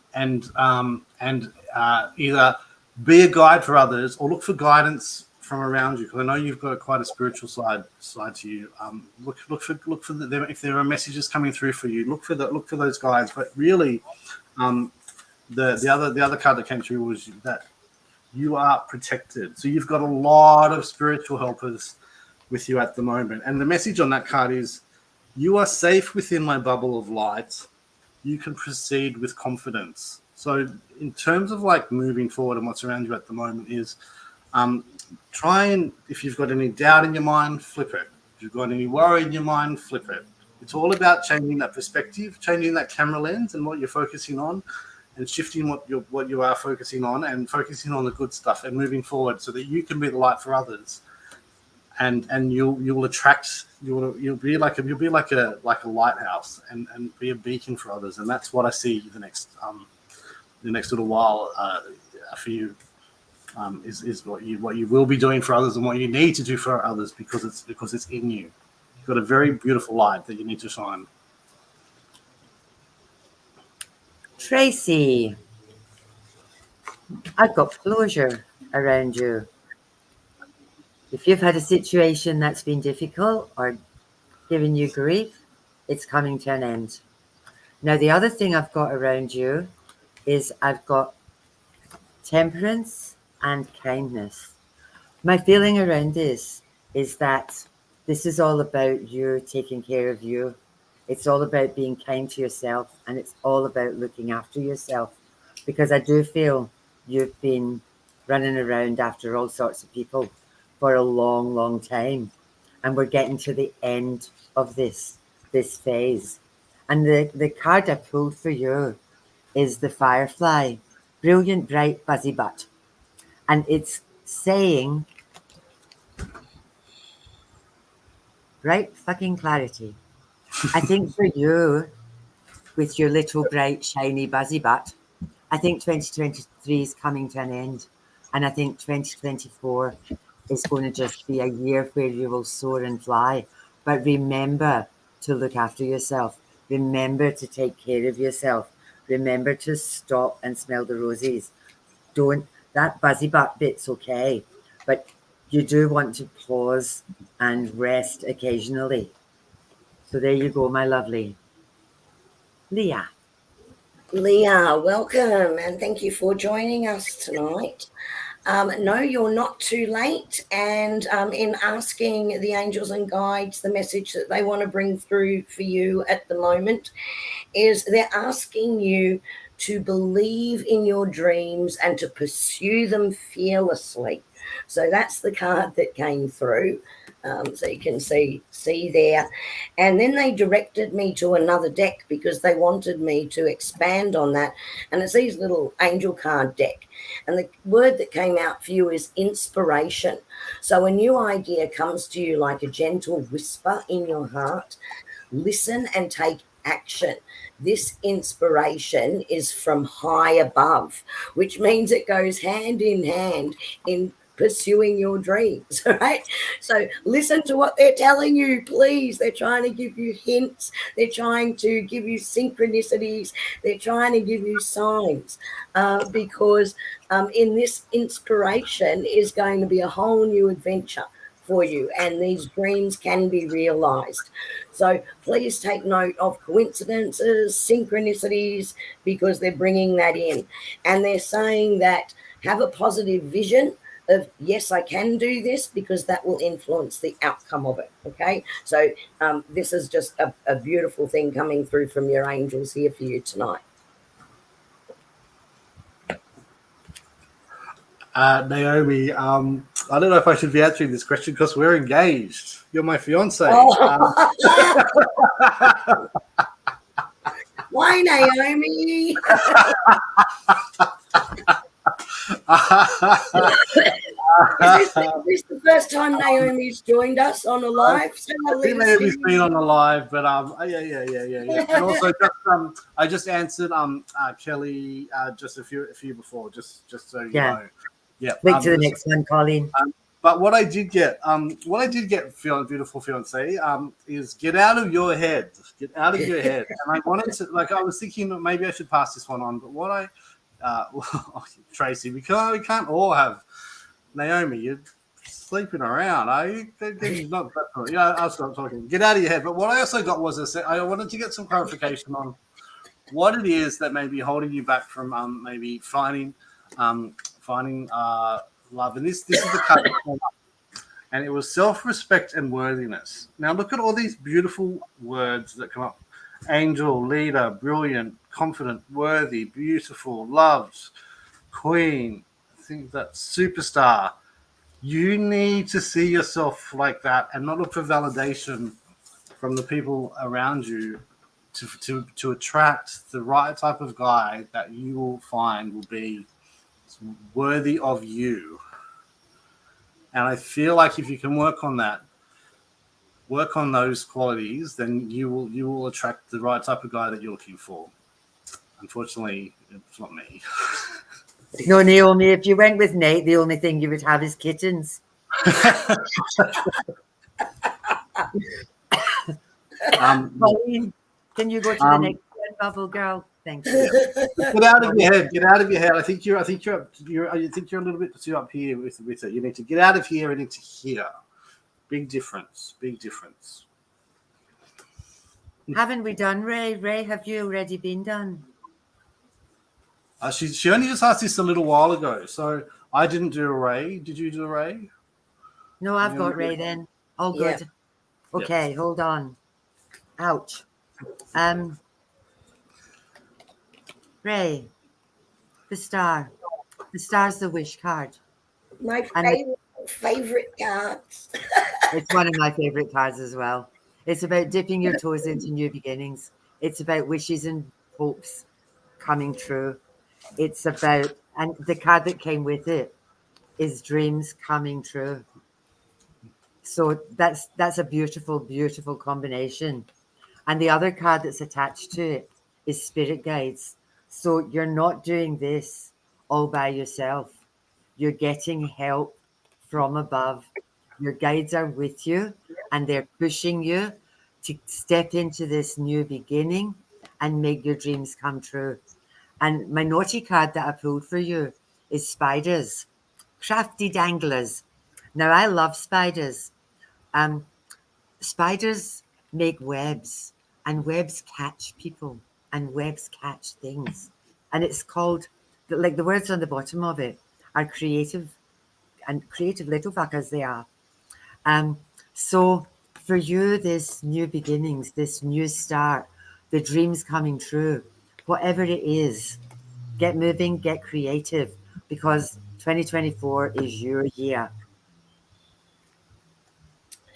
either be a guide for others or look for guidance from around you. Because I know you've got quite a spiritual side to you. Look for them if there are messages coming through for you. Look for those guides. But really, the other card that came through was that you are protected. So you've got a lot of spiritual helpers with you at the moment. And the message on that card is, you are safe within my bubble of light. You can proceed with confidence. So in terms of like moving forward and what's around you at the moment is try and, if you've got any doubt in your mind, flip it. If you've got any worry in your mind, flip it. It's all about changing that perspective, changing that camera lens and what you're focusing on, and shifting what you are focusing on and focusing on the good stuff and moving forward so that you can be the light for others. And you'll be like a lighthouse and be a beacon for others. And that's what I see the next little while for you. Is what you will be doing for others and what you need to do for others because it's in you. You've got a very beautiful light that you need to shine. Tracy, I've got closure around you. If you've had a situation that's been difficult or given you grief, it's coming to an end. Now, the other thing I've got around you is I've got temperance and kindness. My feeling around this is that this is all about you taking care of you. It's all about being kind to yourself, and it's all about looking after yourself, because I do feel you've been running around after all sorts of people for a long, long time, and we're getting to the end of this phase. And the card I pulled for you is the Firefly, brilliant, bright, buzzy butt. And it's saying, bright fucking clarity. I think for you, with your little bright, shiny, buzzy butt, I think 2023 is coming to an end. And I think 2024 is going to just be a year where you will soar and fly. But remember to look after yourself. Remember to take care of yourself. Remember to stop and smell the roses. That buzzy butt bit's okay. But you do want to pause and rest occasionally. So there you go, my lovely. Leah. Leah, welcome and thank you for joining us tonight. No, you're not too late. And in asking the angels and guides the message that they want to bring through for you at the moment is they're asking you to believe in your dreams and to pursue them fearlessly. So that's the card that came through. So you can see there. And then they directed me to another deck because they wanted me to expand on that. And it's these little angel card deck. And the word that came out for you is inspiration. So a new idea comes to you like a gentle whisper in your heart. Listen and take action. This inspiration is from high above, which means it goes hand in hand in pursuing your dreams. Right? So listen to what they're telling you, please. They're trying to give you hints. They're trying to give you synchronicities. They're trying to give you signs because in this inspiration is going to be a whole new adventure for you, and these dreams can be realized. So please take note of coincidences, synchronicities, because they're bringing that in. And they're saying that have a positive vision of, yes, I can do this, because that will influence the outcome of it. Okay. So this is just a beautiful thing coming through from your angels here for you tonight. Naomi, I don't know if I should be answering this question because we're engaged. You're my fiance. Why, Naomi? Is this the first time Naomi's joined us on a live? I think Naomi's been on the live, but yeah. And also, I just answered Kelly just a few before, just so you know. Yeah. Wait to the next one, Colleen. But what I did get, beautiful fiance, is get out of your head. Get out of your head. And I wanted to, I was thinking that maybe I should pass this one on. But what Tracy, we can't all have Naomi. You're sleeping around, are you? Not that. Yeah, I'll stop talking. Get out of your head. But what I also got was I wanted to get some clarification on what it is that may be holding you back from maybe finding love. And this is the card, and it was self-respect and worthiness. Now look at all these beautiful words that come up: angel, leader, brilliant, confident, worthy, beautiful, loved, queen. I think that superstar. You need to see yourself like that and not look for validation from the people around you to attract the right type of guy that you will find will be worthy of you. And I feel like if you can work on that, work on those qualities, then you will attract the right type of guy that you're looking for. Unfortunately, it's not me. No, Naomi, if you went with Nate, the only thing you would have is kittens. Colleen, can you go to the next one, bubble girl? Thank you. Get out of your head. Get out of your head. I think you're a little bit too up here with it. You need to get out of here and into here. Big difference. Big difference. Haven't we done Ray? Ray, have you already been done? She only just asked this a little while ago, so I didn't do a Ray. Did you do a Ray? No, I've got Ray then. All good. Yeah. Okay, hold on. Ouch. Ray, the star. The star's the wish card. My favorite cards. It's one of my favorite cards as well. It's about dipping your toes into new beginnings. It's about wishes and hopes coming true. It's about, and the card that came with it is dreams coming true. So that's a beautiful, beautiful combination. And the other card that's attached to it is spirit guides. So you're not doing this all by yourself. You're getting help from above. Your guides are with you and they're pushing you to step into this new beginning and make your dreams come true. And my naughty card that I pulled for you is spiders, crafty danglers. Now, I love spiders. Spiders make webs, and webs catch people, and webs catch things. And it's called, like the words on the bottom of it are creative, and creative little fuckers they are. So for you, this new beginnings, this new start, the dreams coming true, whatever it is, get moving, get creative, because 2024 is your year.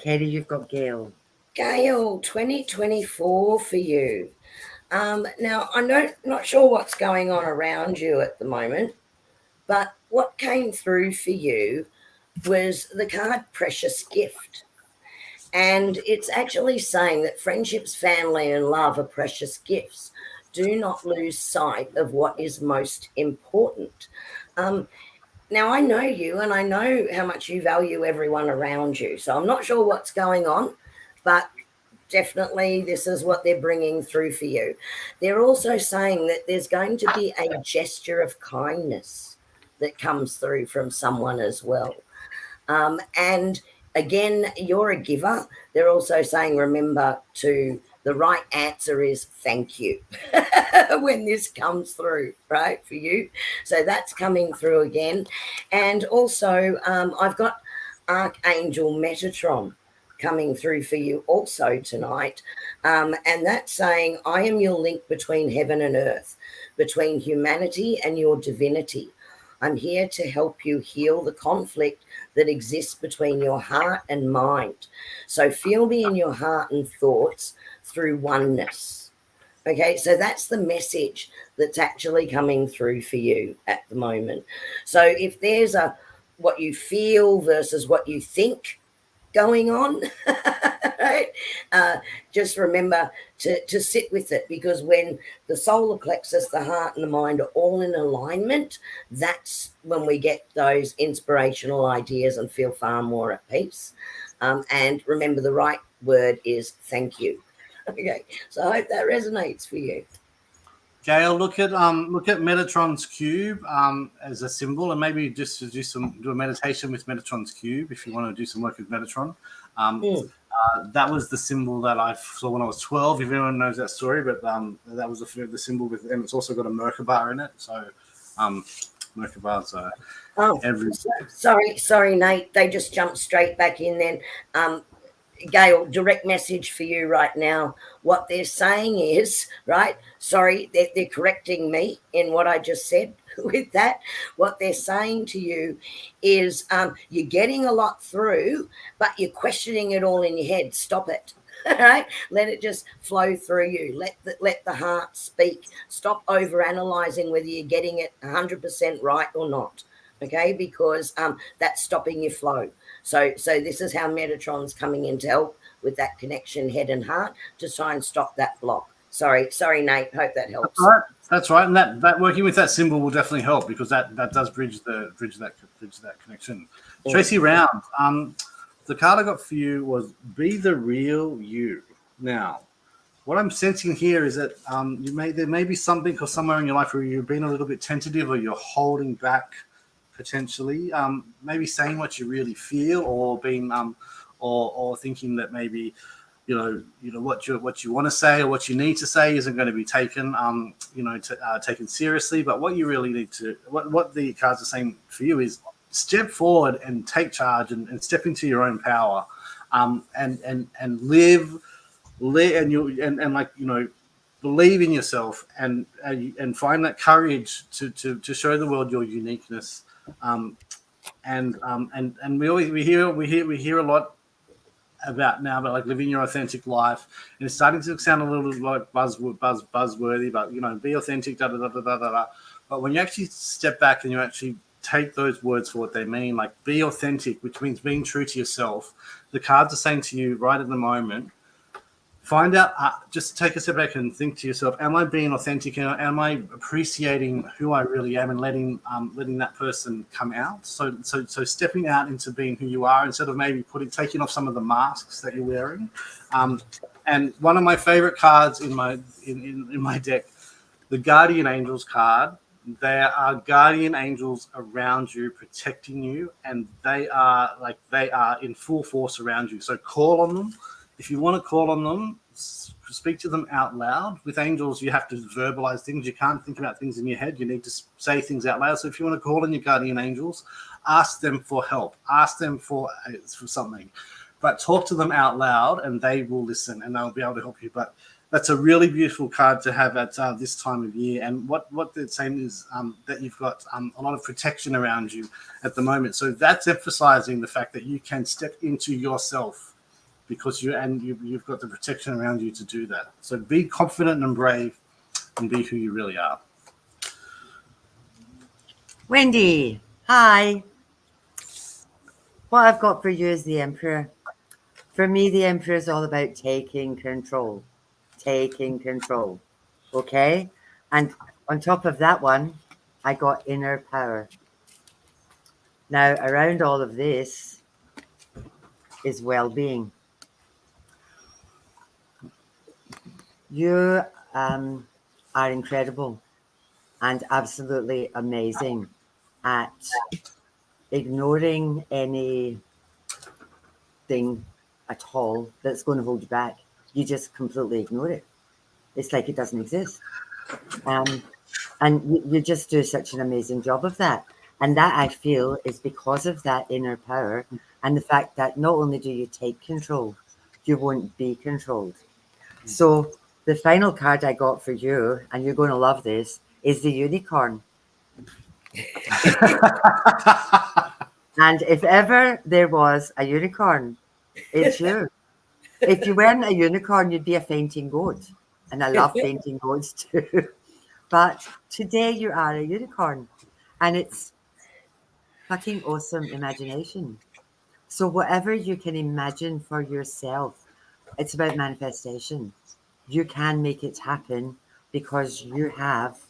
Kerrie, you've got Gail. Gail, 2024 for you. Now, I'm not sure what's going on around you at the moment, but what came through for you was the card Precious Gift. And it's actually saying that friendships, family, and love are precious gifts. Do not lose sight of what is most important. Now, I know you and I know how much you value everyone around you. So I'm not sure what's going on, but definitely this is what they're bringing through for you. They're also saying that there's going to be a gesture of kindness that comes through from someone as well. And again, you're a giver. They're also saying, remember to the right answer is thank you when this comes through, right, for you. So that's coming through again. And also, I've got Archangel Metatron coming through for you also tonight. And that's saying, I am your link between heaven and earth, between humanity and your divinity. I'm here to help you heal the conflict that exists between your heart and mind. So feel me in your heart and thoughts through oneness. Okay, so that's the message that's actually coming through for you at the moment. So if there's a what you feel versus what you think going on, right? Just remember to sit with it, because when the solar plexus, the heart and the mind are all in alignment, that's when we get those inspirational ideas and feel far more at peace. And remember, the right word is thank you. Okay, so I hope that resonates for you. Gail, look at Metatron's cube as a symbol, and maybe just to do a meditation with Metatron's cube if you want to do some work with Metatron. That was the symbol that I saw when I was 12. If anyone knows that story, but that was the symbol with, and it's also got a Merkaba in it. So Merkabas are Sorry, Nate. They just jumped straight back in then. Gail, direct message for you right now. What they're saying is, right, sorry, they're correcting me in what I just said with that. What they're saying to you is you're getting a lot through, but you're questioning it all in your head. Stop it. All right, let it just flow through you. Let the heart speak. Stop over analyzing whether you're getting it 100% right or not. Okay, because that's stopping your flow. So this is how Metatron's coming in to help with that connection, head and heart, to try and stop that block. Sorry, Nate. Hope that helps. That's right. And that working with that symbol will definitely help, because that does bridge that connection. Yeah. Tracy Round. The card I got for you was Be the Real You. Now, what I'm sensing here is that there may be something or somewhere in your life where you've been a little bit tentative, or you're holding back potentially, maybe saying what you really feel, or being or thinking that maybe you know what you want to say or what you need to say isn't going to be taken taken seriously. But what you really need to, what the cards are saying for you is step forward and take charge and step into your own power, and live and believe in yourself and find that courage to show the world your uniqueness. And we hear a lot about now about like living your authentic life, and it's starting to sound a little like buzzworthy, but be authentic, da da da da da da. But when you actually step back and you actually take those words for what they mean, like be authentic, which means being true to yourself, the cards are saying to you right at the moment, find out, just take a step back and think to yourself, am I being authentic? Am I appreciating who I really am and letting that person come out? So stepping out into being who you are, instead of maybe taking off some of the masks that you're wearing. And one of my favorite cards in my deck, the Guardian Angels card, there are guardian angels around you, protecting you, and they are in full force around you. So call on them. If you want to call on them, speak to them out loud. With angels, you have to verbalize things. You can't think about things in your head. You need to say things out loud. So if you want to call on your guardian angels, ask them for help. Ask them for something. But talk to them out loud, and they will listen, and they'll be able to help you. But that's a really beautiful card to have at this time of year. And what they're saying is that you've got a lot of protection around you at the moment. So that's emphasizing the fact that you can step into yourself because you've got the protection around you to do that. So be confident and brave and be who you really are. Wendy, hi. What I've got for you is the Emperor. For me, the Emperor is all about taking control. Taking control. Okay? And on top of that one, I got inner power. Now, around all of this is well-being. You are incredible and absolutely amazing at ignoring anything at all that's going to hold you back. You just completely ignore it. It's like it doesn't exist. And you just do such an amazing job of that. And that, I feel, is because of that inner power and the fact that not only do you take control, you won't be controlled. So the final card I got for you, and you're going to love this, is the unicorn. And if ever there was a unicorn, it's you. If you weren't a unicorn, you'd be a fainting goat. And I love fainting goats too. But today you are a unicorn. And it's fucking awesome imagination. So whatever you can imagine for yourself, it's about manifestation. You can make it happen because you have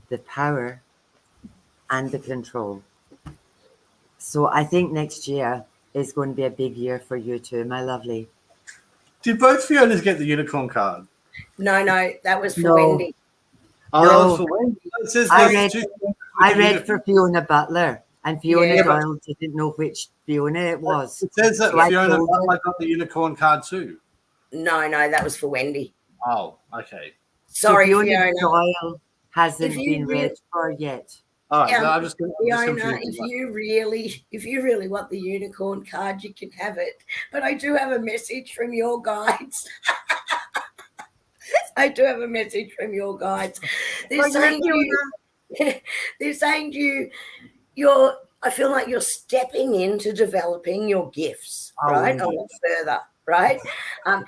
the power and the control. So I think next year is going to be a big year for you too, my lovely. Did both Fionas get the unicorn card? No, that was for No. Wendy. Oh, No. that was for Wendy. It says I read for Fiona Butler, and Fiona Yeah, Doyle didn't know which Fiona it was. It says that So I Fiona told her. Butler got the unicorn card too. No, that was for Wendy. Oh, okay. Sorry, so Fiona. Doyle hasn't If you been read for yet. All right, no, I'm just Fiona, confused. if you really want the unicorn card, you can have it. But I do have a message from your guides. I do have a message from your guides. They're saying to you, I feel like you're stepping into developing your gifts, right? A lot further, right?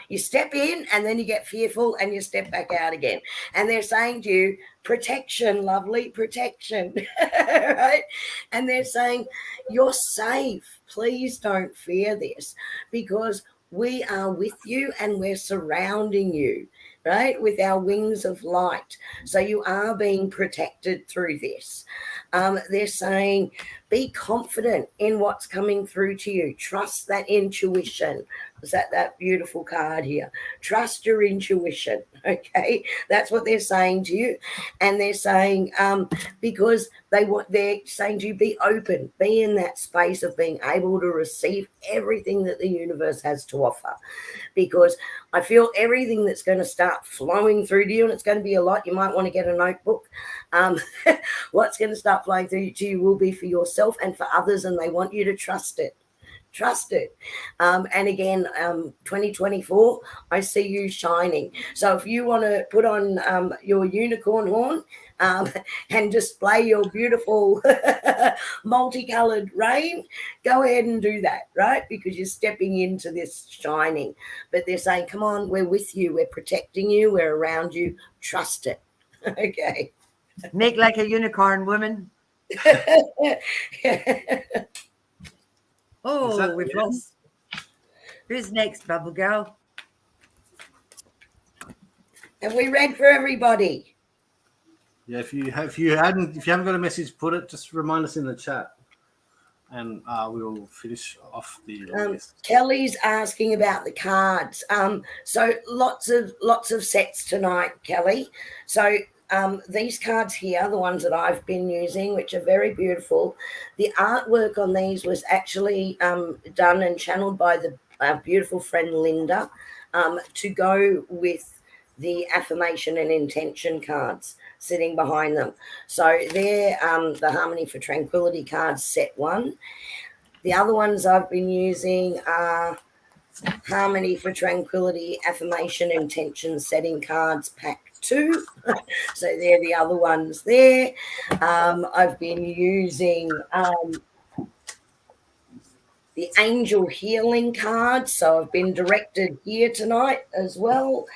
You step in and then you get fearful and you step back out again. And they're saying to you, protection, lovely, protection, right? And they're saying, you're safe. Please don't fear this because we are with you and we're surrounding you, right, with our wings of light. So you are being protected through this. They're saying, be confident in what's coming through to you. Trust that intuition. Is that beautiful card here? Trust your intuition. Okay, that's what they're saying to you, and they're saying because they're saying to you, be open, be in that space of being able to receive everything that the universe has to offer. Because I feel everything that's going to start flowing through to you, and it's going to be a lot. You might want to get a notebook. What's going to start flowing through to you will be for yourself and for others, and they want you to trust it. Trust it. And again, 2024, I see you shining. So if you want to put on your unicorn horn and display your beautiful multicolored rain, go ahead and do that, right? Because you're stepping into this shining. But they're saying, come on, we're with you. We're protecting you. We're around you. Trust it. Okay. Make like a unicorn, woman. Oh, we've lost. Who's next, Bubble Girl? Have we read for everybody? Yeah, if you haven't got a message, put it. Just remind us in the chat, and we will finish off the list. Kelly's asking about the cards. So lots of sets tonight, Kelly. So these cards here, the ones that I've been using, which are very beautiful, the artwork on these was actually done and channeled by the beautiful friend Linda to go with the affirmation and intention cards sitting behind them. So they're the Harmony for Tranquility cards, set 1. The other ones I've been using are Harmony for Tranquility, Affirmation, Intention Setting Cards, Pack 2. So they're the other ones there. I've been using the Angel Healing cards. So I've been directed here tonight as well.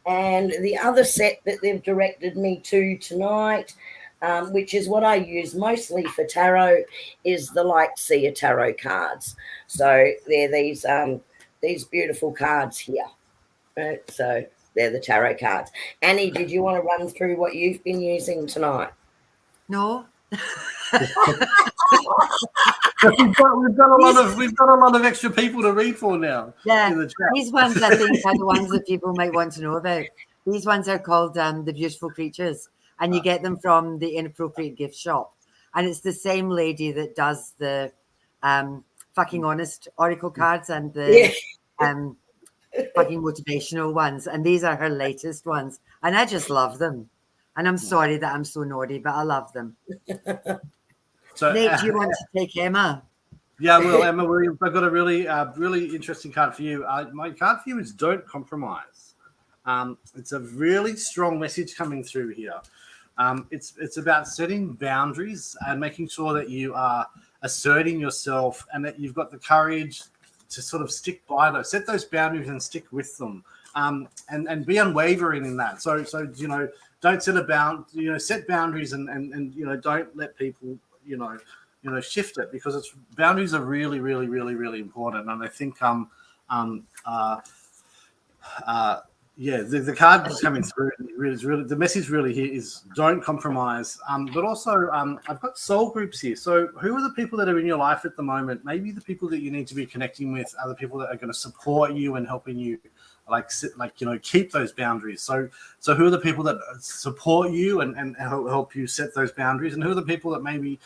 And the other set that they've directed me to tonight, which is what I use mostly for tarot, is the Light Seer tarot cards. So they're these beautiful cards here. Right? So they're the tarot cards. Annie, did you want to run through what you've been using tonight? No. we've got a lot of extra people to read for now. Yeah, in the chat. these ones I think are the ones that people might want to know about. These ones are called the Beautiful Creatures, and you get them from the Inappropriate Gift Shop. And it's the same lady that does the fucking honest oracle cards and the fucking motivational ones. And these are her latest ones. And I just love them. And I'm sorry that I'm so naughty, but I love them. So, Nate, do you want to take Emma? Yeah, well, Emma, I've got a really interesting card for you. My card for you is Don't Compromise. It's a really strong message coming through here. It's about setting boundaries and making sure that you are asserting yourself and that you've got the courage to sort of stick by those, set those boundaries and stick with them, and be unwavering in that. So don't set boundaries and don't let people shift it, because boundaries are really, really, really, really important. And I think the card is coming through. Really, the message really here is don't compromise. But also, I've got soul groups here. So who are the people that are in your life at the moment? Maybe the people that you need to be connecting with are the people that are going to support you and helping you keep those boundaries. So who are the people that support you and help you set those boundaries? And who are the people that maybe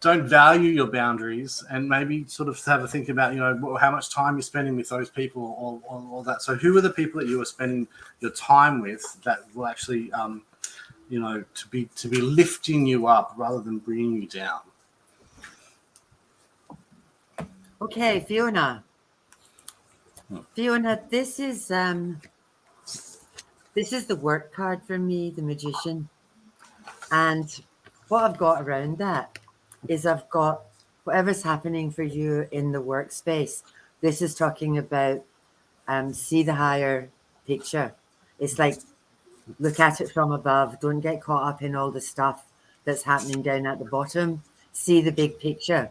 don't value your boundaries, and maybe sort of have a think about how much time you're spending with those people or all that. So who are the people that you are spending your time with that will actually to be lifting you up rather than bringing you down? Okay, Fiona. Fiona, this is the work card for me, the Magician. And what I've got around that is I've got whatever's happening for you in the workspace. This is talking about see the higher picture. It's like, look at it from above. Don't get caught up in all the stuff that's happening down at the bottom. See the big picture.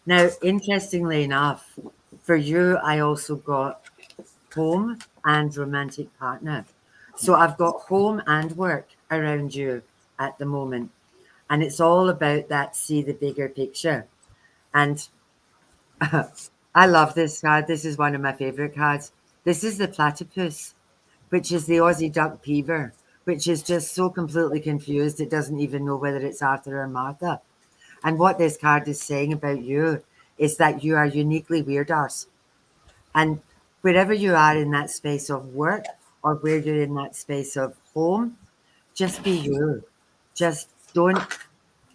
Now, interestingly enough, for you, I also got home and romantic partner. So I've got home and work around you at the moment. And it's all about that see the bigger picture. And I love this card. This is one of my favorite cards. This is the platypus, which is the Aussie duck beaver, which is just so completely confused. It doesn't even know whether it's Arthur or Martha. And what this card is saying about you is that you are uniquely weird arse. And wherever you are in that space of work or where you're in that space of home, just be you. Just don't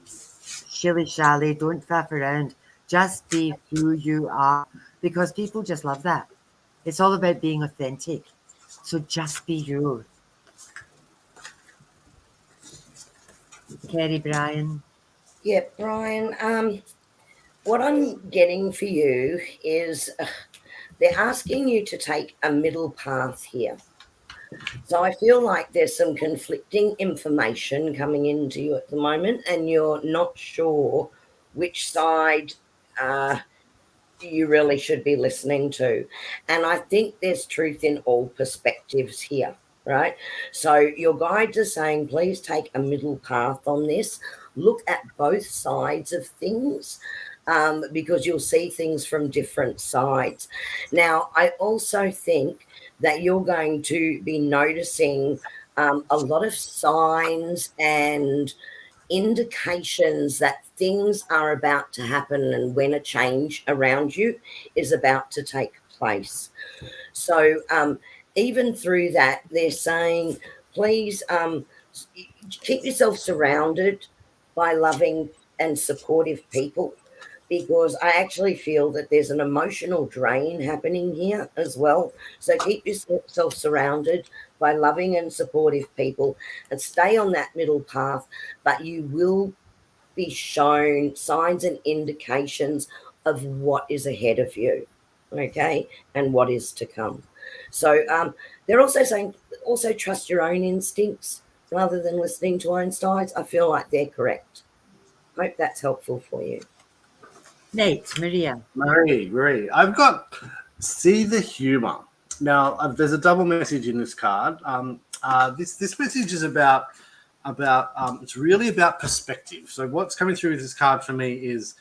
shilly-shally, don't faff around. Just be who you are, because people just love that. It's all about being authentic. So just be you. Kerrie, Brian. Yeah, Brian, what I'm getting for you is they're asking you to take a middle path here. So I feel like there's some conflicting information coming into you at the moment, and you're not sure which side you really should be listening to. And I think there's truth in all perspectives here, right? So your guides are saying, please take a middle path on this. Look at both sides of things, because you'll see things from different sides. Now, I also think that you're going to be noticing a lot of signs and indications that things are about to happen and when a change around you is about to take place. So even through that, they're saying, please keep yourself surrounded by loving and supportive people, because I actually feel that there's an emotional drain happening here as well. So keep yourself surrounded by loving and supportive people and stay on that middle path, but you will be shown signs and indications of what is ahead of you, okay, and what is to come. So they're also saying, also trust your own instincts rather than listening to Einstein's. I feel like they're correct. Hope that's helpful for you. Nate, Maria. Marie, I've got see the humor. Now, there's a double message in this card. This message is about it's really about perspective. So what's coming through with this card for me is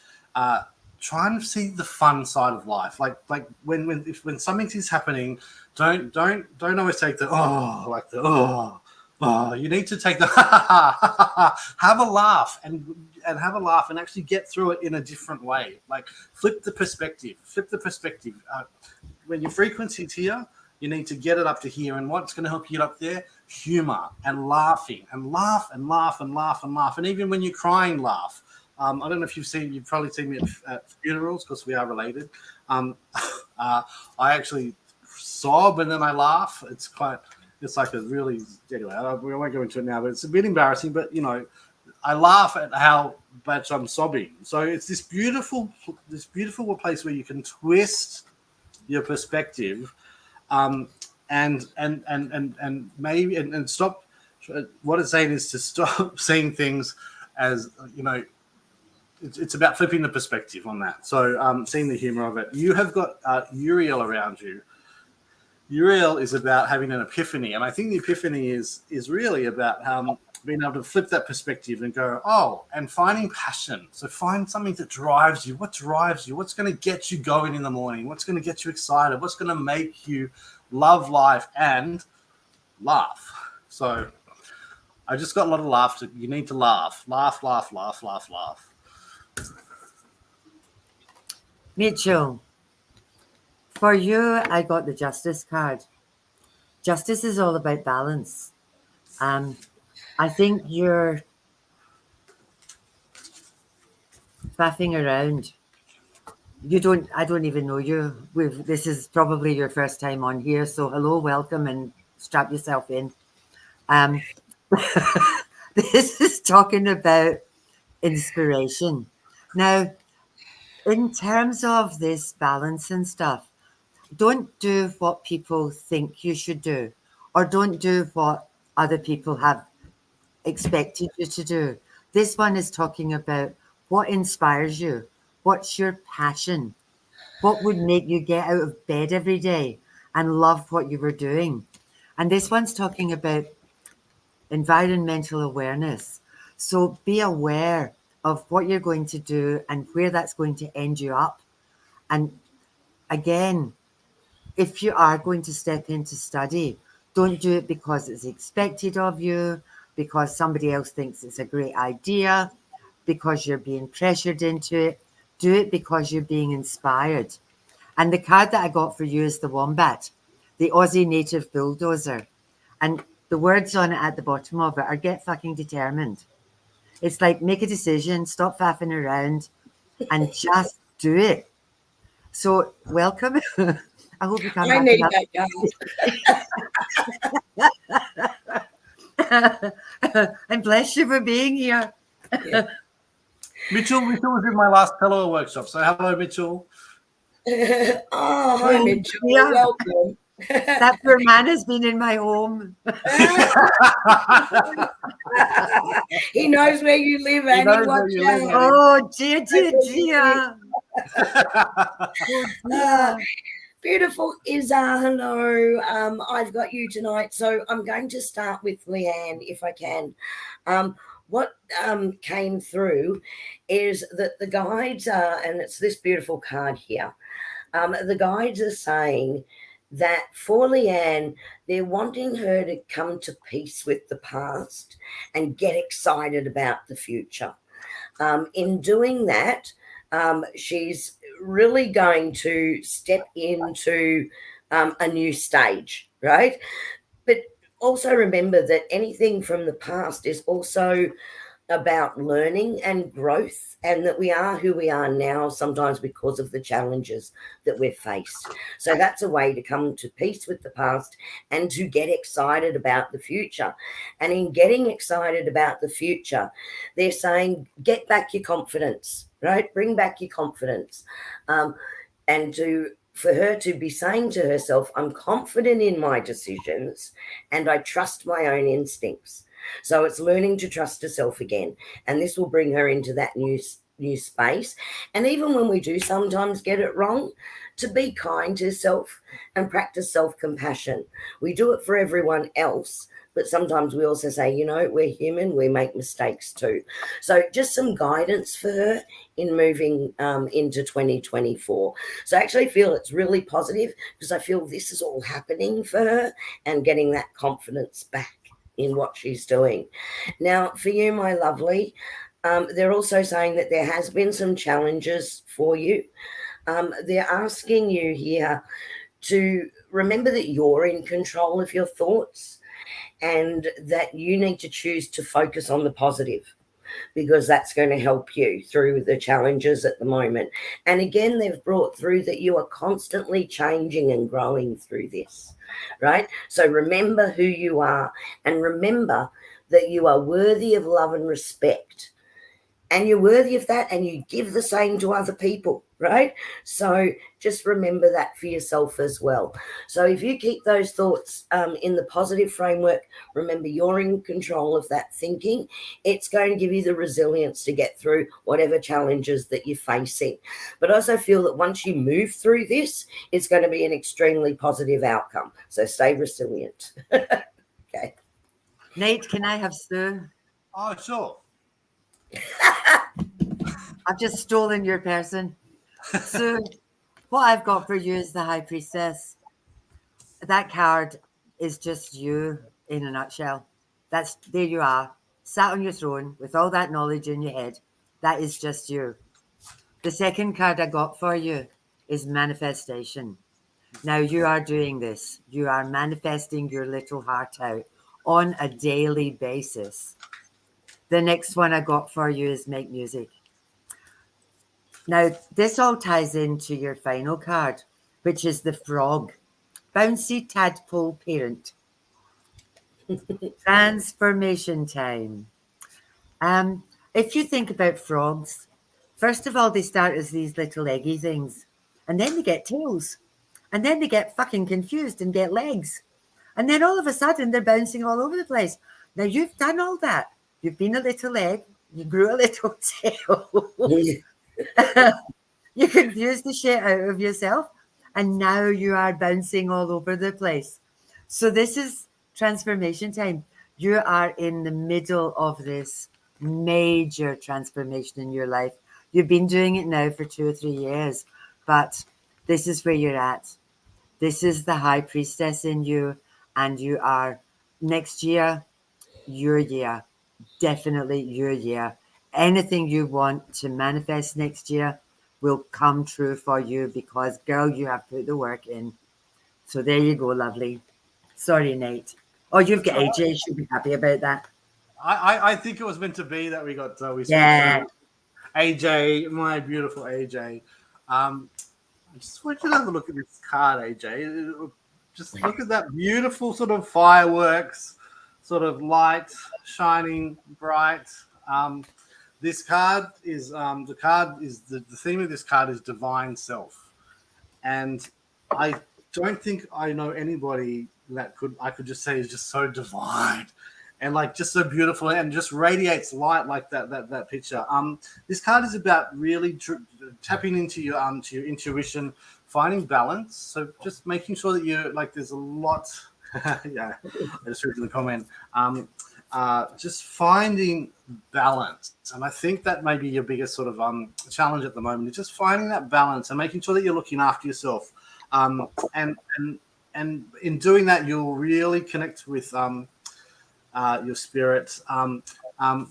trying to see the fun side of life. Like when something is happening, don't always take the you need to take the have a laugh and have a laugh and actually get through it in a different way. Like flip the perspective. When your frequency's here, you need to get it up to here. And what's going to help you get up there? Humor and laughing and laugh and laugh and laugh and laugh. And even when you're crying, laugh. I don't know if you've probably seen me at funerals because we are related. I actually sob and then I laugh. It's like a really, anyway, we won't go into it now, but it's a bit embarrassing, but you know, I laugh at how much I'm sobbing. So it's this beautiful place where you can twist your perspective, and maybe and stop. What it's saying is to stop seeing things as, you know, it's about flipping the perspective on that. So seeing the humor of it. You have got Uriel around you. Uriel is about having an epiphany, and I think the epiphany is really about being able to flip that perspective and go, oh, and finding passion. So find something that drives you. What drives you? What's going to get you going in the morning? What's going to get you excited? What's going to make you love life and laugh? So I just got a lot of laughter. You need to laugh. Laugh. Mitchell, for you, I got the Justice card. Justice is all about balance. I think you're faffing around. I don't even know you. This is probably your first time on here. So hello, welcome, and strap yourself in. This is talking about inspiration. Now, in terms of this balance and stuff, don't do what people think you should do, or don't do what other people have expected you to do. This one is talking about what inspires you, what's your passion, what would make you get out of bed every day and love what you were doing. And this one's talking about environmental awareness. So be aware of what you're going to do and where that's going to end you up. And again, if you are going to step into study, don't do it because it's expected of you, because somebody else thinks it's a great idea, because you're being pressured into it. Do it because you're being inspired. And the card that I got for you is the Wombat, the Aussie native bulldozer. And the words on it at the bottom of it are get fucking determined. It's like make a decision, stop faffing around, and just do it. So welcome. I hope you come back. I need that card. And bless you for being here. Yeah. Mitchell was in my last Pellowah workshop. So hello, Mitchell. Oh, hi, Mitchell. Yeah. Welcome. That poor man has been in my home. He knows where you live, Annie. knows where you live, Annie. Oh, dear. Oh, dear. Beautiful Izza, hello. I've got you tonight, so I'm going to start with Leanne if I can. What came through is that the guides are, and it's this beautiful card here, the guides are saying that for Leanne, they're wanting her to come to peace with the past and get excited about the future. In doing that, she's really going to step into a new stage, right? But also remember that anything from the past is also about learning and growth, and that we are who we are now sometimes because of the challenges that we've faced. So that's a way to come to peace with the past and to get excited about the future. And in getting excited about the future, they're saying get back your confidence, right? Bring back your confidence. And for her to be saying to herself, I'm confident in my decisions and I trust my own instincts. So it's learning to trust herself again. And this will bring her into that new space. And even when we do sometimes get it wrong, to be kind to herself and practice self-compassion. We do it for everyone else, but sometimes we also say, you know, we're human, we make mistakes too. So just some guidance for her in moving into 2024. So I actually feel it's really positive because I feel this is all happening for her and getting that confidence back in what she's doing. Now, for you, my lovely, they're also saying that there has been some challenges for you. They're asking you here to remember that you're in control of your thoughts and that you need to choose to focus on the positive, because that's going to help you through the challenges at the moment. And again, they've brought through that you are constantly changing and growing through this, right? So remember who you are and remember that you are worthy of love and respect. And you're worthy of that, and you give the same to other people, right? So just remember that for yourself as well. So if you keep those thoughts in the positive framework, remember you're in control of that thinking. It's going to give you the resilience to get through whatever challenges that you're facing. But I also feel that once you move through this, it's going to be an extremely positive outcome. So stay resilient. Okay. Nate, can I have Sue? Oh, sure. I've just stolen your person. So what I've got for you is the High Priestess. That card is just you in a nutshell. That's there you are, sat on your throne with all that knowledge in your head. That is just you. The second card I got for you is manifestation. Now you are doing this. You are manifesting your little heart out on a daily basis. The next one I got for you is make music. Now, this all ties into your final card, which is the frog. Bouncy tadpole parent. Transformation time. If you think about frogs, first of all, they start as these little eggy things, and then they get tails, and then they get fucking confused and get legs. And then all of a sudden, they're bouncing all over the place. Now, you've done all that. You've been a little egg, you grew a little tail. You confused the shit out of yourself, and now you are bouncing all over the place. So this is transformation time. You are in the middle of this major transformation in your life. You've been doing it now for 2 or 3 years, but this is where you're at. This is the High Priestess in you, and you are next year, your year, definitely your year. Anything you want to manifest next year will come true for you because, girl, you have put the work in. So there you go, lovely. Sorry, Nate. Oh, you've got AJ. Should be happy about that. I think it was meant to be that we got we Yeah. AJ, my beautiful AJ. I just want you to have a look at this card, AJ. Just look at that beautiful sort of fireworks, sort of light, shining bright. This card is the theme of this card is divine self, and I don't think I know anybody that I could just say is just so divine and like just so beautiful and just radiates light like that picture. This card is about really tapping into your intuition, finding balance. So just making sure that you're like there's a lot. Yeah, I just read in the comment. Just finding balance, and I think that may be your biggest sort of challenge at the moment is just finding that balance and making sure that you're looking after yourself, and in doing that, you'll really connect with your spirit.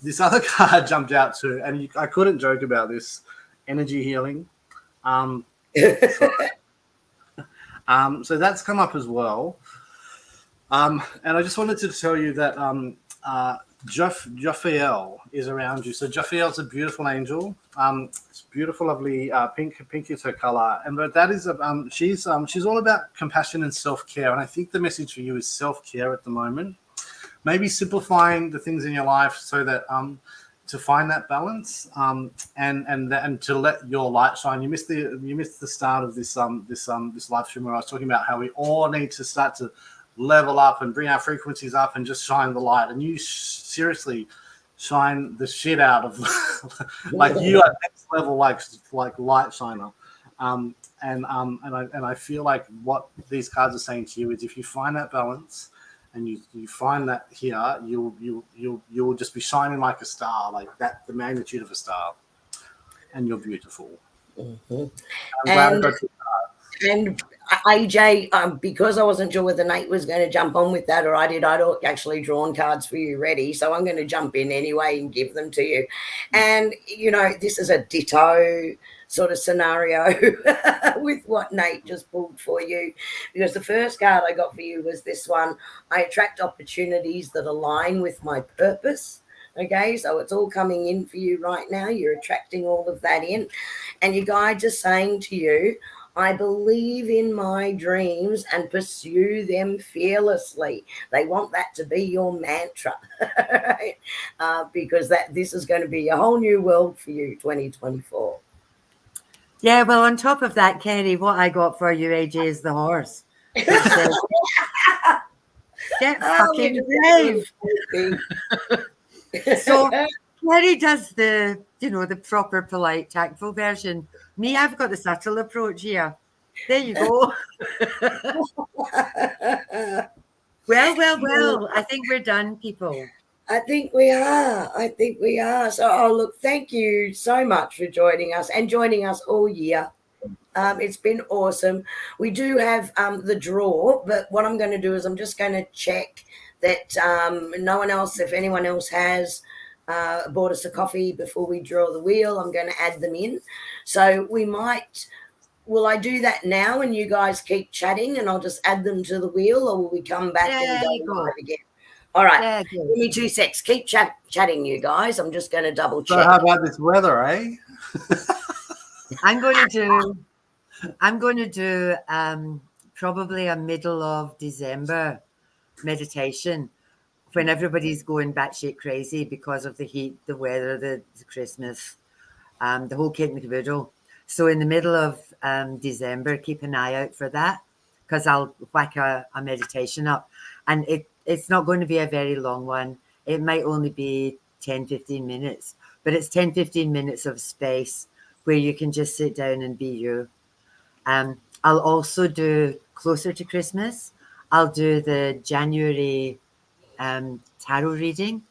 This other card jumped out too, and I couldn't joke about this. Energy healing. So that's come up as well. And I just wanted to tell you that Jophiel is around you. So Jophiel's a beautiful angel. It's beautiful, lovely pink is her color, and but that is she's all about compassion and self-care. And I think the message for you is self-care at the moment. Maybe simplifying the things in your life so that to find that balance and to let your light shine. You missed the start of this live stream where I was talking about how we all need to start to level up and bring our frequencies up and just shine the light. And you seriously shine the shit out of like you are next level like light shiner. And I feel like what these cards are saying to you is if you find that balance and you find that here, you'll just be shining like a star, like that, the magnitude of a star, and you're beautiful. Mm-hmm. And AJ, because I wasn't sure whether Nate was going to jump on with that or I'd actually drawn cards for you ready. So I'm going to jump in anyway and give them to you. And, this is a ditto sort of scenario with what Nate just pulled for you. Because the first card I got for you was this one. I attract opportunities that align with my purpose. Okay, so it's all coming in for you right now. You're attracting all of that in. And your guides are saying to you, I believe in my dreams and pursue them fearlessly. They want that to be your mantra, right? Because this is going to be a whole new world for you, 2024. Yeah, well, on top of that, Kerrie, what I got for you, AJ, is the horse. Says, get fucking brave. So Kerrie does the proper, polite, tactful version. Me, I've got the subtle approach here. There you go. Well. I think we're done, people. I think we are. So, look, thank you so much for joining us and joining us all year. It's been awesome. We do have the draw, but what I'm going to do is I'm just going to check that no one else, if anyone else has bought us a coffee before we draw the wheel, I'm going to add them in. So will I do that now and you guys keep chatting and I'll just add them to the wheel, or will we come back and go live again? All right. Give me 2 secs. Keep chatting, you guys. I'm just going to double check. So how about this weather, eh? I'm going to do probably a middle of December meditation when everybody's going batshit crazy because of the heat, the weather, the Christmas, the whole kit and caboodle. So in the middle of December, keep an eye out for that, because I'll whack a meditation up. And it's not going to be a very long one. It might only be 10-15 minutes, but it's 10-15 minutes of space where you can just sit down and be you. I'll also do, closer to Christmas, I'll do the January tarot reading,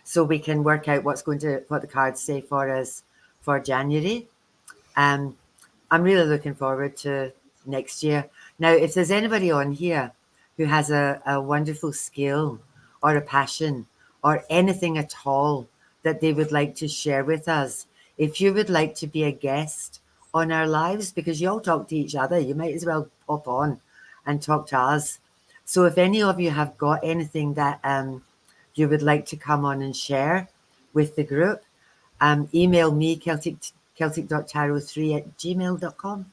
so we can work out what the cards say for us for January. I'm really looking forward to next year. Now, if there's anybody on here who has a wonderful skill or a passion or anything at all that they would like to share with us, if you would like to be a guest on our lives, because you all talk to each other, you might as well pop on and talk to us. So if any of you have got anything that you would like to come on and share with the group, email me, celtic.tarot3@gmail.com,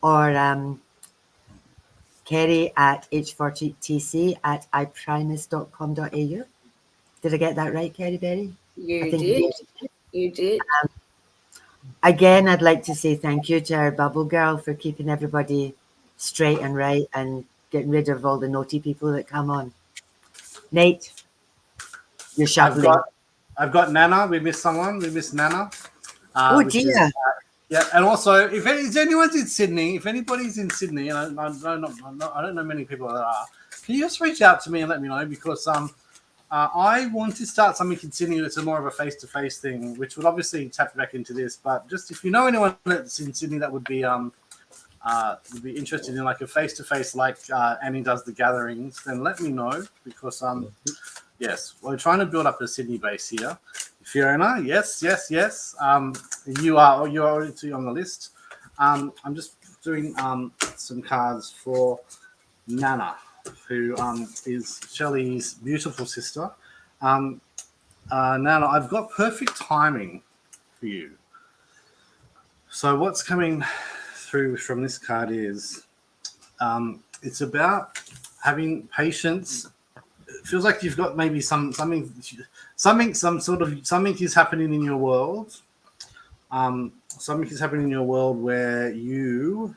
or Kerrie@h4tc@iprimus.com.au. Did I get that right, Kerrie Berry? You did. Again, I'd like to say thank you to our bubble girl for keeping everybody straight and right and getting rid of all the naughty people that come on. Nate, you're shuffling. I've got Nana. We missed someone. We missed Nana. Oh dear. Yeah, and also, if anyone's in Sydney, if anybody's in Sydney, and I don't know many people that are, can you just reach out to me and let me know, because I want to start something in Sydney that's more of a face-to-face thing, which would obviously tap back into this. But just if you know anyone that's in Sydney that would be would be interested in like a face-to-face, like Annie does the gatherings, then let me know, because yes, we're trying to build up a Sydney base here. Fiona, yes. You are already on the list. I'm just doing some cards for Nana, who is Shelley's beautiful sister. Nana, I've got perfect timing for you. So what's coming through from this card is it's about having patience. It feels like you've got maybe something is happening in your world. Something is happening in your world where you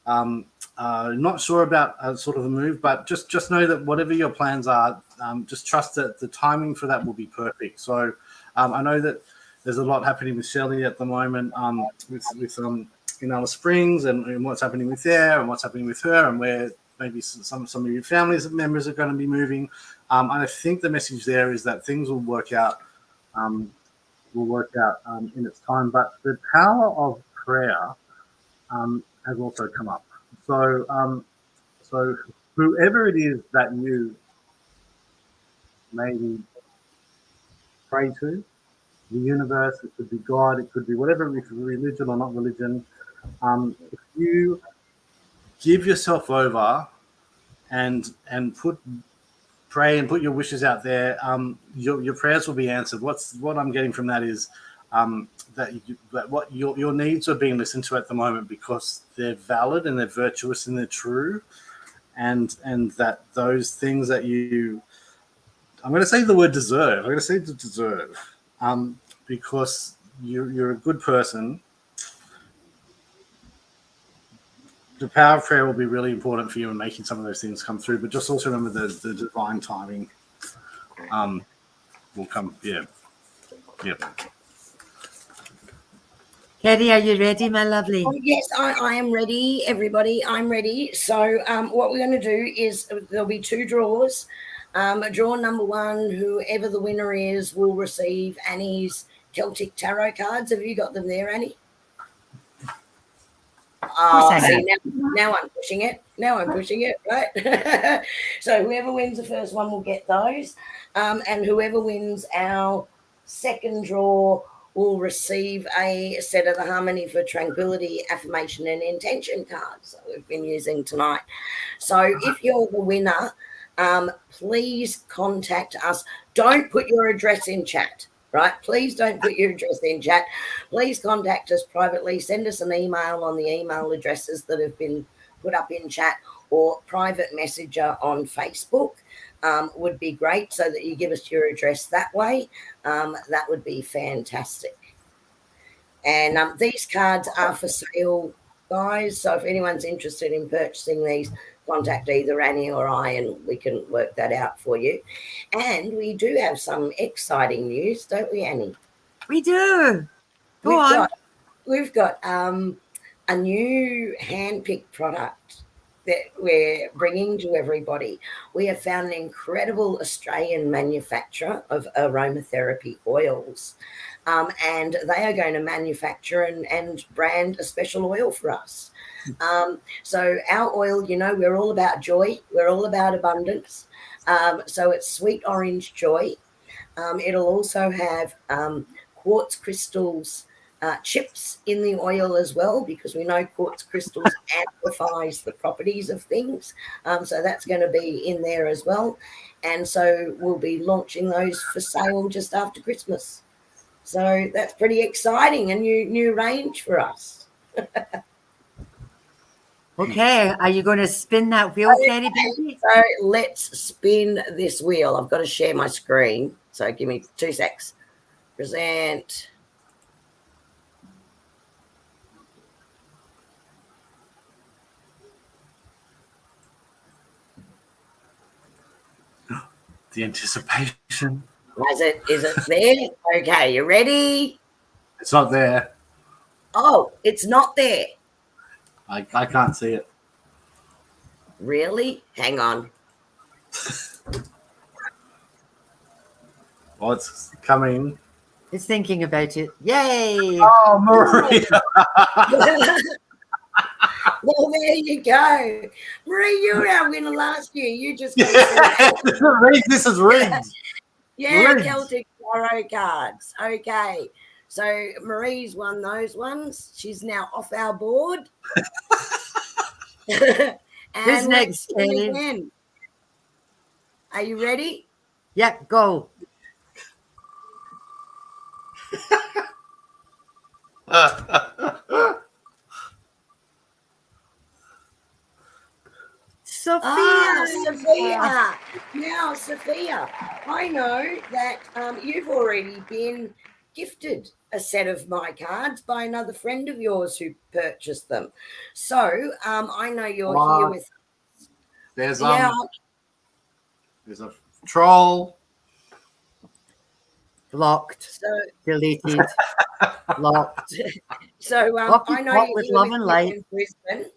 not sure about sort of a move, but just know that whatever your plans are, just trust that the timing for that will be perfect. So I know that there's a lot happening with Shelley at the moment, with in Alice Springs, and what's happening with there, and what's happening with her, and where maybe some of your family members are going to be moving. And I think the message there is that things will work out. In its time, but the power of prayer has also come up. So whoever it is that you maybe pray to, the universe, it could be God, it could be whatever, if religion or not religion, if you give yourself over and pray and put your wishes out there, your prayers will be answered. What I'm getting from that is that what your needs are being listened to at the moment, because they're valid and they're virtuous and they're true, and that those things that I'm going to say the word deserve. I'm going to say deserve, because you're a good person. The power of prayer will be really important for you in making some of those things come through. But just also remember the divine timing will come. Yeah. Kerrie, are you ready, my lovely? Oh, yes, I am ready, everybody. I'm ready. So what we're going to do is there'll be two draws. Draw number one, whoever the winner is, will receive Annie's Celtic tarot cards. Have you got them there, Annie? Oh, see, now I'm pushing it. Right? So whoever wins the first one will get those. And whoever wins our second draw will receive a set of the Harmony for Tranquility, Affirmation and Intention cards that we've been using tonight. So if you're the winner, please contact us. Don't put your address in chat. Right? Please don't put your address in chat. Please contact us privately. Send us an email on the email addresses that have been put up in chat, or private messenger on Facebook would be great, so that you give us your address that way. That would be fantastic. And these cards are for sale, guys. So if anyone's interested in purchasing these, contact either Annie or I, and we can work that out for you. And we do have some exciting news, don't we, Annie? We do. Go on. We've got a new hand-picked product that we're bringing to everybody. We have found an incredible Australian manufacturer of aromatherapy oils, and they are going to manufacture and brand a special oil for us. So our oil, we're all about joy. We're all about abundance. So it's Sweet Orange Joy. It'll also have quartz crystals, chips in the oil as well, because we know quartz crystals amplifies the properties of things. So that's going to be in there as well. And so we'll be launching those for sale just after Christmas. So that's pretty exciting, a new range for us. Okay, are you going to spin that wheel, Kerrie, baby? So let's spin this wheel. I've got to share my screen, so give me 2 secs. Present. The anticipation. Is it there? Okay, you ready? It's not there. Oh, it's not there. I can't see it. Really? Hang on. Well, it's coming. It's thinking about it. Yay! Oh, Maria. Well, there you go. Marie, you were our winner last year. You just got This is rigged. Yeah, Rigged. Celtic tarot cards. Okay. So Marie's won those ones. She's now off our board. And Who's let's next, see Kerrie? again. Are you ready? Yep, go. Sophia. Sophia. Now, Sophia, I know that you've already been gifted a set of my cards by another friend of yours who purchased them. So I know you're here with. There's Yeah. there's a troll. Blocked. So Deleted. Blocked. So Off you I know pop you're with here love with and me light. in Brisbane.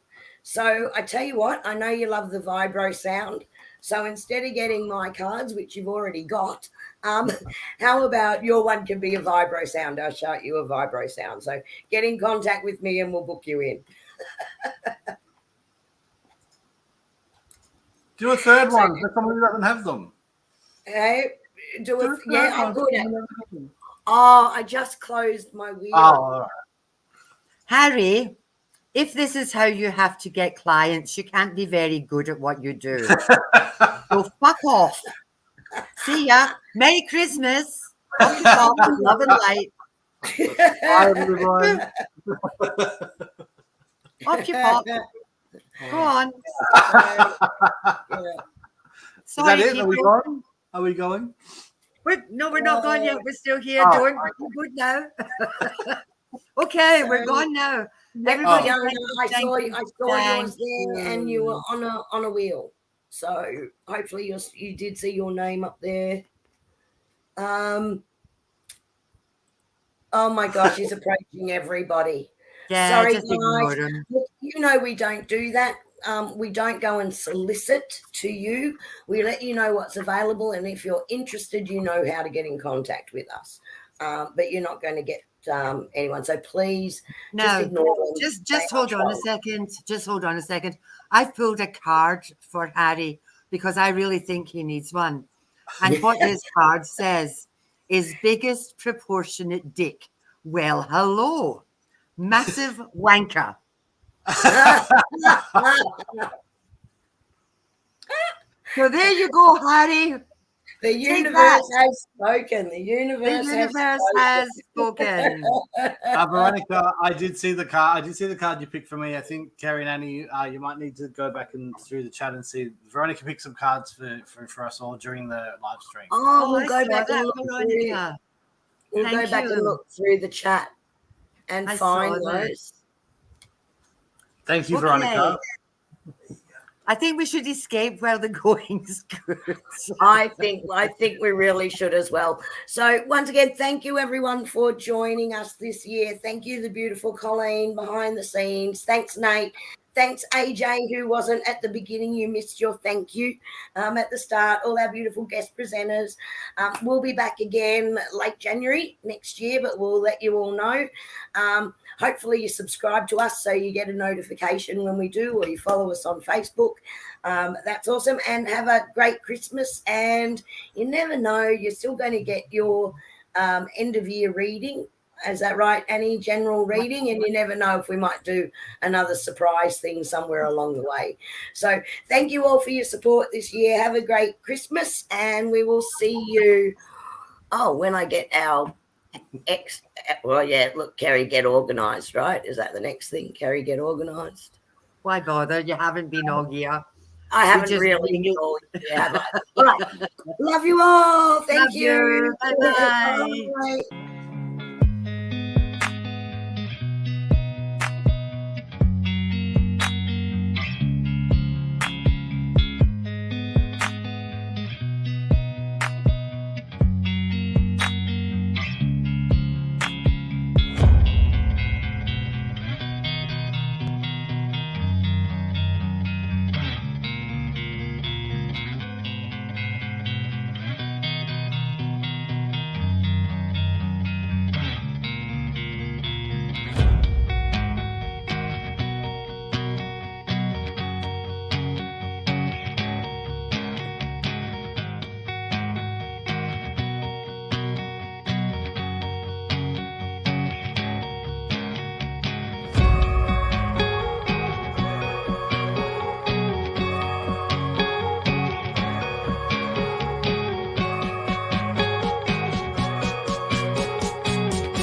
So I tell you what, I know you love the vibro sound. So instead of getting my cards, which you've already got, how about your one can be a vibro sound? I'll shout you a vibro sound. So get in contact with me and we'll book you in. Do a third one for someone who doesn't have them. Okay, Do a third yeah, one I'm for good. someone who doesn't have them. Oh, I just closed my wheel. Oh, all right. Harry, if this is how you have to get clients, you can't be very good at what you do. So fuck off. See ya. Merry Christmas. Off you pop with love and light. Bye, everyone. Off you pop. Go on. Yeah. Sorry, Is that it? Are we people. going? Are we going? We're not gone yet. We're still here. Oh. Don't. We're good now. Okay, we're gone now. Everybody, Yeah, thank I you, saw thank yours you. there, and you were on a wheel. So hopefully you did see your name up there. Oh my gosh, he's approaching everybody. Yeah, Sorry, just ignore guys. him. Look, you know we don't do that. We don't go and solicit to you. We let you know what's available, and if you're interested, you know how to get in contact with us. But you're not going to get anyone. So please just ignore them. Just hold on a second. Just hold on a second. I've pulled a card for Harry because I really think he needs one. And what this card says is biggest proportionate dick. Well, hello. Massive wanker. So there you go, Harry. The universe has spoken. The universe has spoken. Veronica, I did see the card. I did see the card you picked for me. I think Kerrie and Annie, you might need to go back and through the chat and see. Veronica picked some cards for us all during the live stream. Oh, we'll I go saw back that, and look Veronica. We'll go Thank back you. and look through the chat and I find saw that. those. Thank you, Okay. Veronica. I think we should escape while the going's good. I think we really should as well. So once again, thank you everyone for joining us this year. Thank you, the beautiful Colleen behind the scenes. Thanks, Nate. Thanks, AJ, who wasn't at the beginning. You missed your thank you at the start. All our beautiful guest presenters. We'll be back again late January next year, but we'll let you all know. Hopefully you subscribe to us so you get a notification when we do, or you follow us on Facebook. That's awesome. And have a great Christmas. And you never know, you're still going to get your end of year reading. Is that right, Annie? General reading, and you never know if we might do another surprise thing somewhere along the way. So thank you all for your support this year. Have a great Christmas, and we will see you. Oh, when I get our look, Kerrie, get organised, right? Is that the next thing? Kerrie, get organised. Why bother? You haven't been all year. I haven't just really wing it. all year, have I? All right. Love you all. Thank Love you. Bye-bye. Bye.